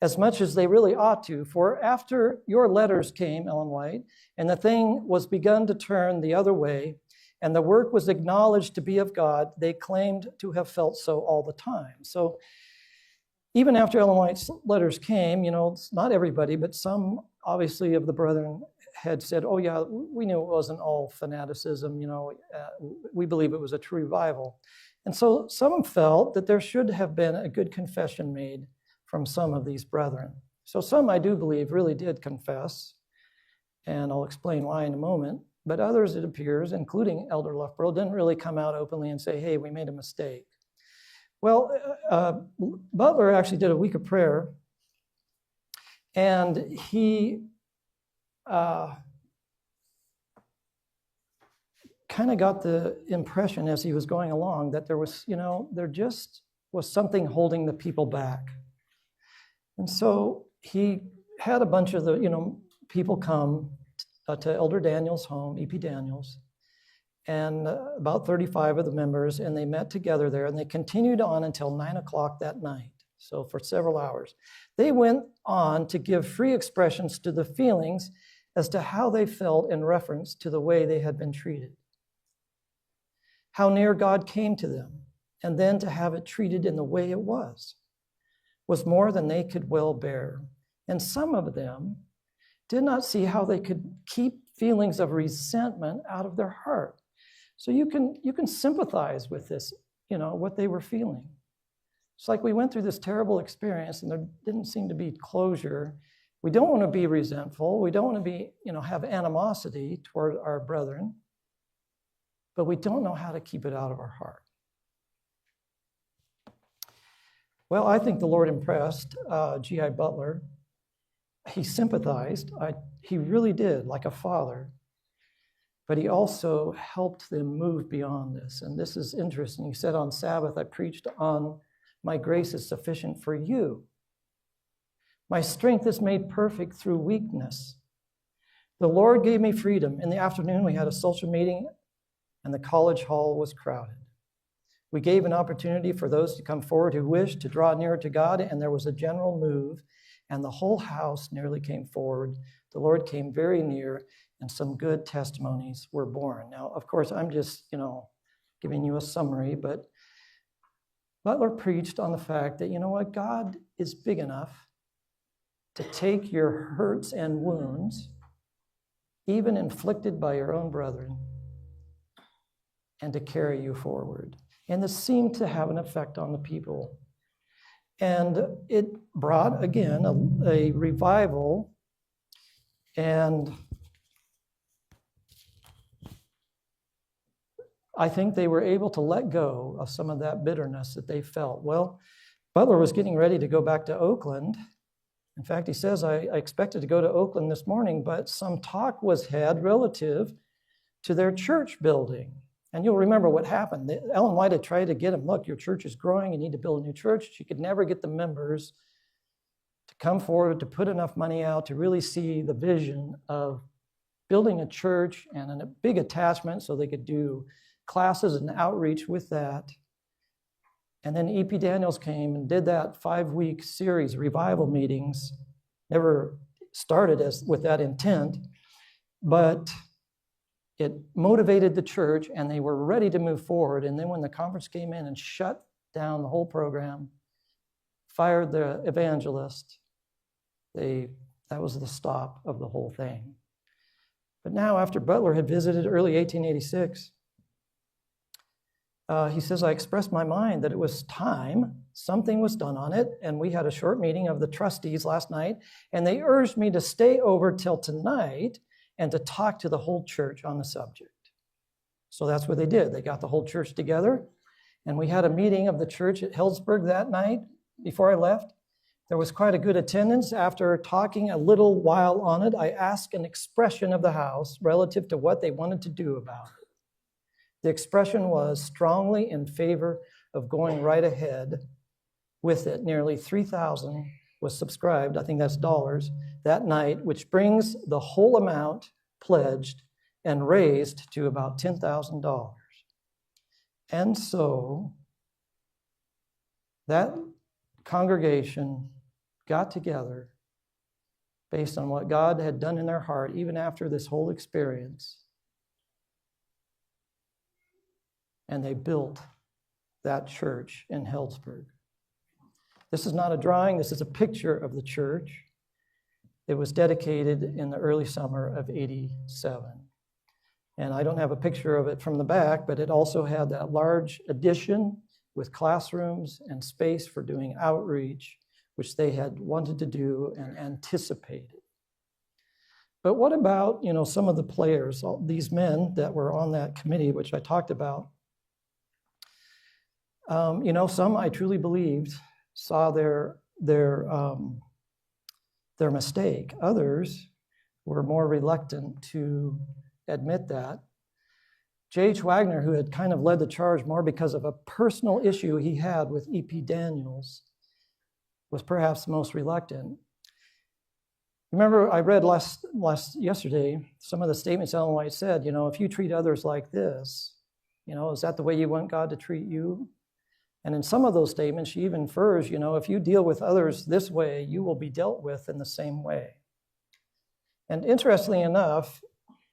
As much as they really ought to, for after your letters came, Ellen White, and the thing was begun to turn the other way, and the work was acknowledged to be of God, they claimed to have felt so all the time. So even after Ellen White's letters came, not everybody, but some obviously of the brethren had said, oh yeah, we knew it wasn't all fanaticism, we believe it was a true revival. And so some felt that there should have been a good confession made from some of these brethren. So some, I do believe, really did confess, and I'll explain why in a moment, but others, it appears, including Elder Loughborough, didn't really come out openly and say, hey, we made a mistake. Well, Butler actually did a week of prayer, and he kind of got the impression as he was going along that there was, there just was something holding the people back. And so he had a bunch of the, people come to Elder Daniels' home, E.P. Daniels, and about 35 of the members, and they met together there, and they continued on until 9 o'clock that night, so for several hours. They went on to give free expressions to the feelings as to how they felt in reference to the way they had been treated, how near God came to them, and then to have it treated in the way it was more than they could well bear. And some of them did not see how they could keep feelings of resentment out of their heart. So you can sympathize with this, what they were feeling. It's like we went through this terrible experience and there didn't seem to be closure. We don't want to be resentful. We don't want to be, have animosity toward our brethren, but we don't know how to keep it out of our heart. Well, I think the Lord impressed G.I. Butler. He sympathized. He really did, like a father. But he also helped them move beyond this. And this is interesting. He said, on Sabbath, I preached on my grace is sufficient for you. My strength is made perfect through weakness. The Lord gave me freedom. In the afternoon, we had a social meeting, and the college hall was crowded. We gave an opportunity for those to come forward who wished to draw nearer to God, and there was a general move, and the whole house nearly came forward. The Lord came very near, and some good testimonies were born. Now, of course, I'm just, giving you a summary, but Butler preached on the fact that, God is big enough to take your hurts and wounds, even inflicted by your own brethren, and to carry you forward. And this seemed to have an effect on the people. And it brought, again, a revival. And I think they were able to let go of some of that bitterness that they felt. Well, Butler was getting ready to go back to Oakland. In fact, he says, I expected to go to Oakland this morning, but some talk was had relative to their church building. And you'll remember what happened. Ellen White had tried to get him, look, your church is growing, you need to build a new church. She could never get the members to come forward to put enough money out to really see the vision of building a church and a big attachment so they could do classes and outreach with that. And then E.P. Daniels came and did that 5-week series, revival meetings. Never started with that intent, but it motivated the church and they were ready to move forward. And then when the conference came in and shut down the whole program, fired the evangelist, that was the stop of the whole thing. But now, after Butler had visited early 1886, he says, I expressed my mind that it was time, something was done on it, and we had a short meeting of the trustees last night, and they urged me to stay over till tonight and to talk to the whole church on the subject. So that's what they did. They got the whole church together, and we had a meeting of the church at Healdsburg that night before I left. There was quite a good attendance. After talking a little while on it, I asked an expression of the house relative to what they wanted to do about it. The expression was strongly in favor of going right ahead with it. Nearly 3,000 was subscribed, I think that's dollars, that night, which brings the whole amount pledged and raised to about $10,000. And so that congregation got together based on what God had done in their heart, even after this whole experience. And they built that church in Healdsburg. This is not a drawing, this is a picture of the church. It was dedicated in the early summer of '87. And I don't have a picture of it from the back, but it also had that large addition with classrooms and space for doing outreach, which they had wanted to do and anticipated. But what about, some of the players, all these men that were on that committee, which I talked about? Some I truly believed saw their mistake. Others were more reluctant to admit that. J.H. Wagner, who had kind of led the charge more because of a personal issue he had with E.P. Daniels, was perhaps the most reluctant. Remember, I read yesterday some of the statements Ellen White said, if you treat others like this, is that the way you want God to treat you? And in some of those statements, she even infers, if you deal with others this way, you will be dealt with in the same way. And interestingly enough,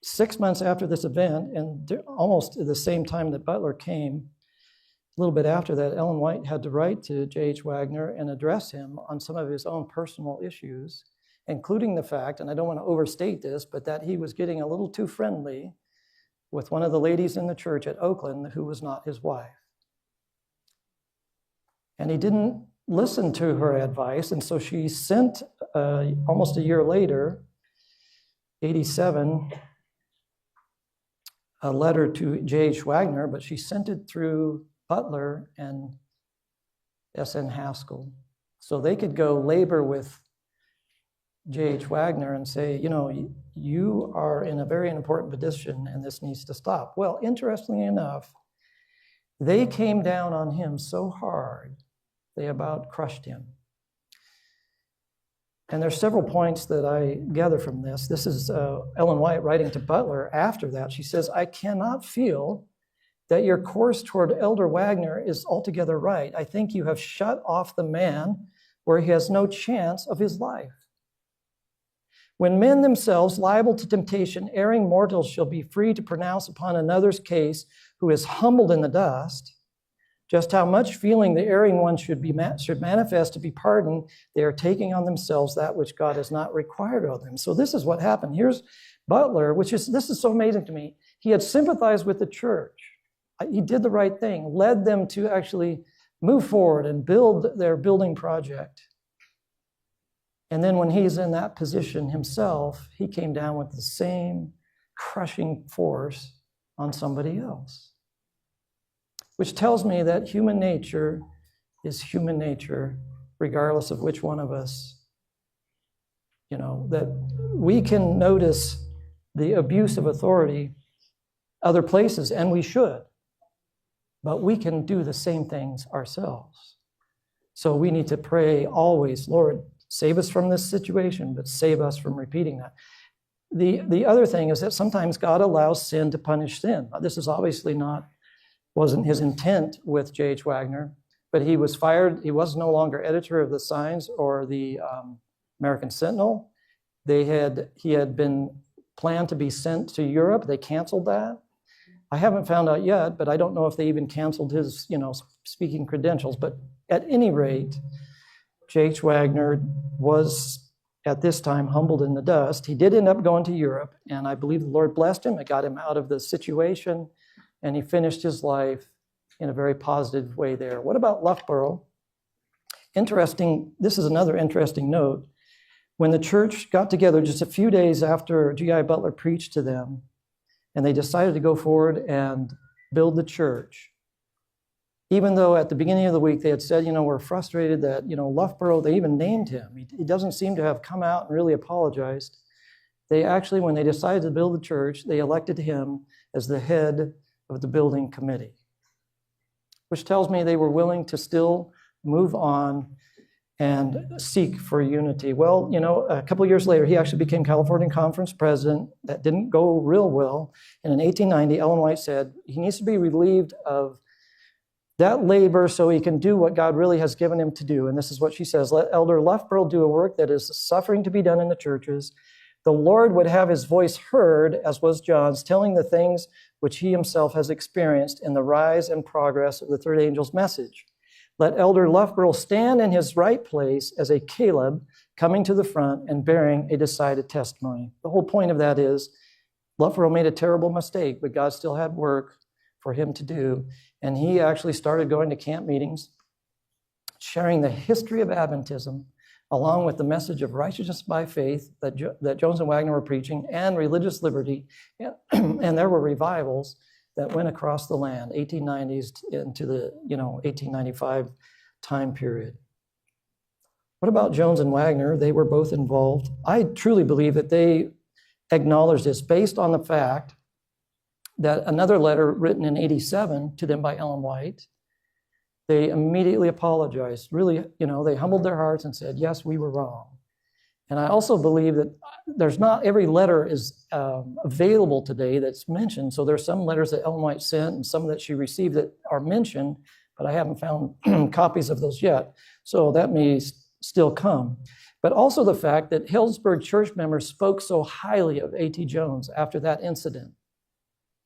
6 months after this event, and almost at the same time that Butler came, a little bit after that, Ellen White had to write to J.H. Wagner and address him on some of his own personal issues, including the fact, and I don't want to overstate this, but that he was getting a little too friendly with one of the ladies in the church at Oakland who was not his wife. And he didn't listen to her advice, and so she sent, almost a year later, 87, a letter to J.H. Wagner, but she sent it through Butler and S.N. Haskell, so they could go labor with J.H. Wagner and say, you are in a very important position and this needs to stop. Well, interestingly enough, they came down on him so hard, they about crushed him. And there's several points that I gather from this. This is Ellen White writing to Butler after that. She says, I cannot feel that your course toward Elder Wagner is altogether right. I think you have shut off the man where he has no chance of his life. When men themselves, liable to temptation, erring mortals shall be free to pronounce upon another's case who is humbled in the dust, just how much feeling the erring one should manifest to be pardoned, they are taking on themselves that which God has not required of them. So this is what happened. Here's Butler, this is so amazing to me. He had sympathized with the church. He did the right thing, led them to actually move forward and build their building project. And then when he's in that position himself, he came down with the same crushing force on somebody else. Which tells me that human nature is human nature, regardless of which one of us, that we can notice the abuse of authority other places, and we should, but we can do the same things ourselves. So we need to pray always, Lord, save us from this situation, but save us from repeating that. The other thing is that sometimes God allows sin to punish sin. This is obviously wasn't his intent with J.H. Wagner, but he was fired. He was no longer editor of the Signs or the American Sentinel. He had been planned to be sent to Europe. They canceled that. I haven't found out yet, but I don't know if they even canceled his, speaking credentials. But at any rate, J.H. Wagner was at this time humbled in the dust. He did end up going to Europe, and I believe the Lord blessed him. It got him out of the situation, and he finished his life in a very positive way there. What about Loughborough? Interesting, this is another interesting note. When the church got together just a few days after G.I. Butler preached to them, and they decided to go forward and build the church, even though at the beginning of the week they had said, we're frustrated that, Loughborough, they even named him. He doesn't seem to have come out and really apologized. They actually, when they decided to build the church, they elected him as the head of the building committee, which tells me they were willing to still move on and seek for unity. Well, a couple of years later, he actually became California Conference president. That didn't go real well. And in 1890, Ellen White said he needs to be relieved of that labor so he can do what God really has given him to do. And this is what she says: let Elder Loughborough do a work that is suffering to be done in the churches. The Lord would have his voice heard, as was John's, telling the things which he himself has experienced in the rise and progress of the third angel's message. Let Elder Loughborough stand in his right place as a Caleb coming to the front and bearing a decided testimony. The whole point of that is Loughborough made a terrible mistake, but God still had work for him to do. And he actually started going to camp meetings, sharing the history of Adventism, along with the message of righteousness by faith that Jones and Wagner were preaching, and religious liberty. And there were revivals that went across the land, 1890s into the 1895 time period. What about Jones and Wagner? They were both involved. I truly believe that they acknowledged this based on the fact that another letter written in 87 to them by Ellen White, they immediately apologized. Really, they humbled their hearts and said, yes, we were wrong. And I also believe that there's not every letter is available today that's mentioned. So there's some letters that Ellen White sent and some that she received that are mentioned, but I haven't found copies of those yet. So that may still come. But also the fact that Hillsburg church members spoke so highly of A.T. Jones after that incident.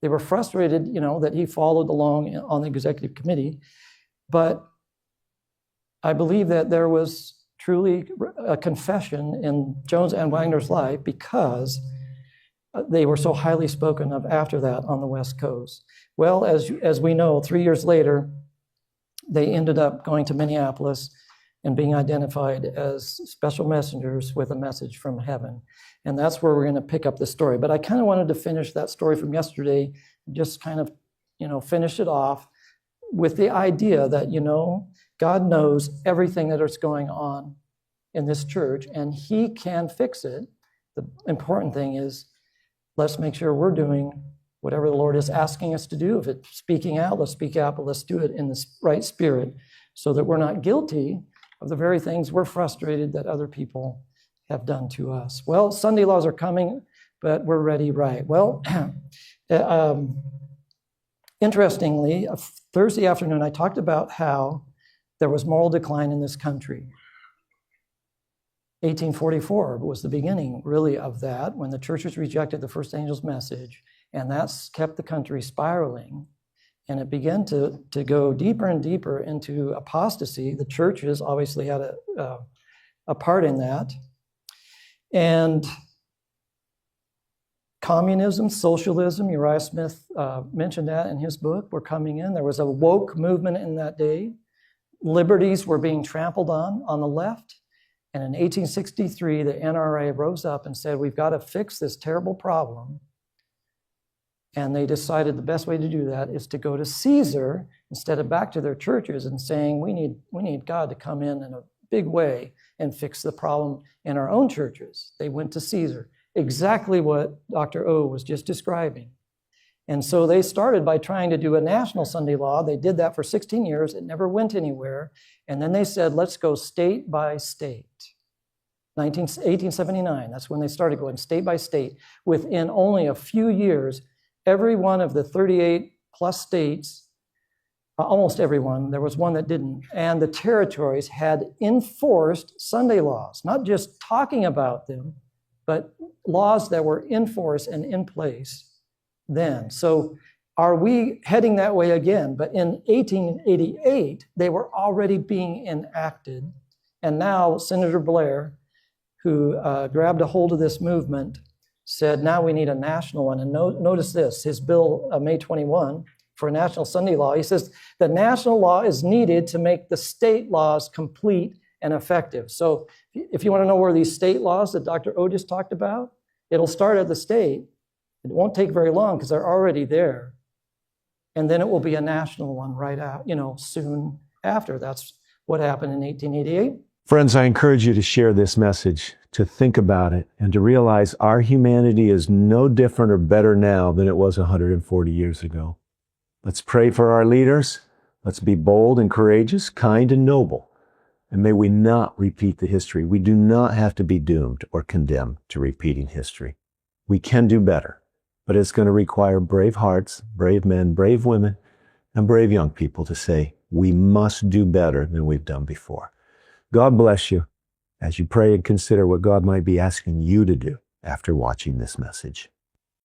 They were frustrated, that he followed along on the executive committee. But I believe that there was truly a confession in Jones and Wagner's life because they were so highly spoken of after that on the West Coast. Well, as we know, 3 years later, they ended up going to Minneapolis and being identified as special messengers with a message from heaven. And that's where we're going to pick up the story. But I kind of wanted to finish that story from yesterday, just kind of, finish it off with the idea that, God knows everything that is going on in this church, and he can fix it. The important thing is, let's make sure we're doing whatever the Lord is asking us to do. If it's speaking out, let's speak out, but let's do it in the right spirit so that we're not guilty of the very things we're frustrated that other people have done to us. Well, Sunday laws are coming, but we're ready, right? Well, interestingly, Thursday afternoon, I talked about how there was moral decline in this country. 1844 was the beginning, really, of that, when the churches rejected the first angel's message, and that's kept the country spiraling. And it began to go deeper and deeper into apostasy. The churches obviously had a part in that. And communism, socialism, Uriah Smith mentioned that in his book, were coming in. There was a woke movement in that day. Liberties were being trampled on the left. And in 1863, the NRA rose up and said, we've got to fix this terrible problem. And they decided the best way to do that is to go to Caesar instead of back to their churches and saying, we need God to come in a big way and fix the problem in our own churches. They went to Caesar, exactly what Dr. O was just describing. And so they started by trying to do a national Sunday law. They did that for 16 years. It never went anywhere. And then they said, let's go state by state. 1879, that's when they started going state by state. Within only a few years, every one of the 38 plus states, almost everyone, there was one that didn't, and the territories had enforced Sunday laws, not just talking about them, but laws that were in force and in place then. So are we heading that way again? But in 1888, they were already being enacted. And now Senator Blair, who grabbed a hold of this movement, said, now we need a national one. And notice this, his bill, May 21, for a national Sunday law, he says, the national law is needed to make the state laws complete and effective. So if you want to know where these state laws that Dr. O just talked about, it'll start at the state. It won't take very long because they're already there. And then it will be a national one right out, soon after. That's what happened in 1888. Friends, I encourage you to share this message, to think about it, and to realize our humanity is no different or better now than it was 140 years ago. Let's pray for our leaders. Let's be bold and courageous, kind and noble. And may we not repeat the history. We do not have to be doomed or condemned to repeating history. We can do better, but it's going to require brave hearts, brave men, brave women, and brave young people to say, we must do better than we've done before. God bless you as you pray and consider what God might be asking you to do after watching this message.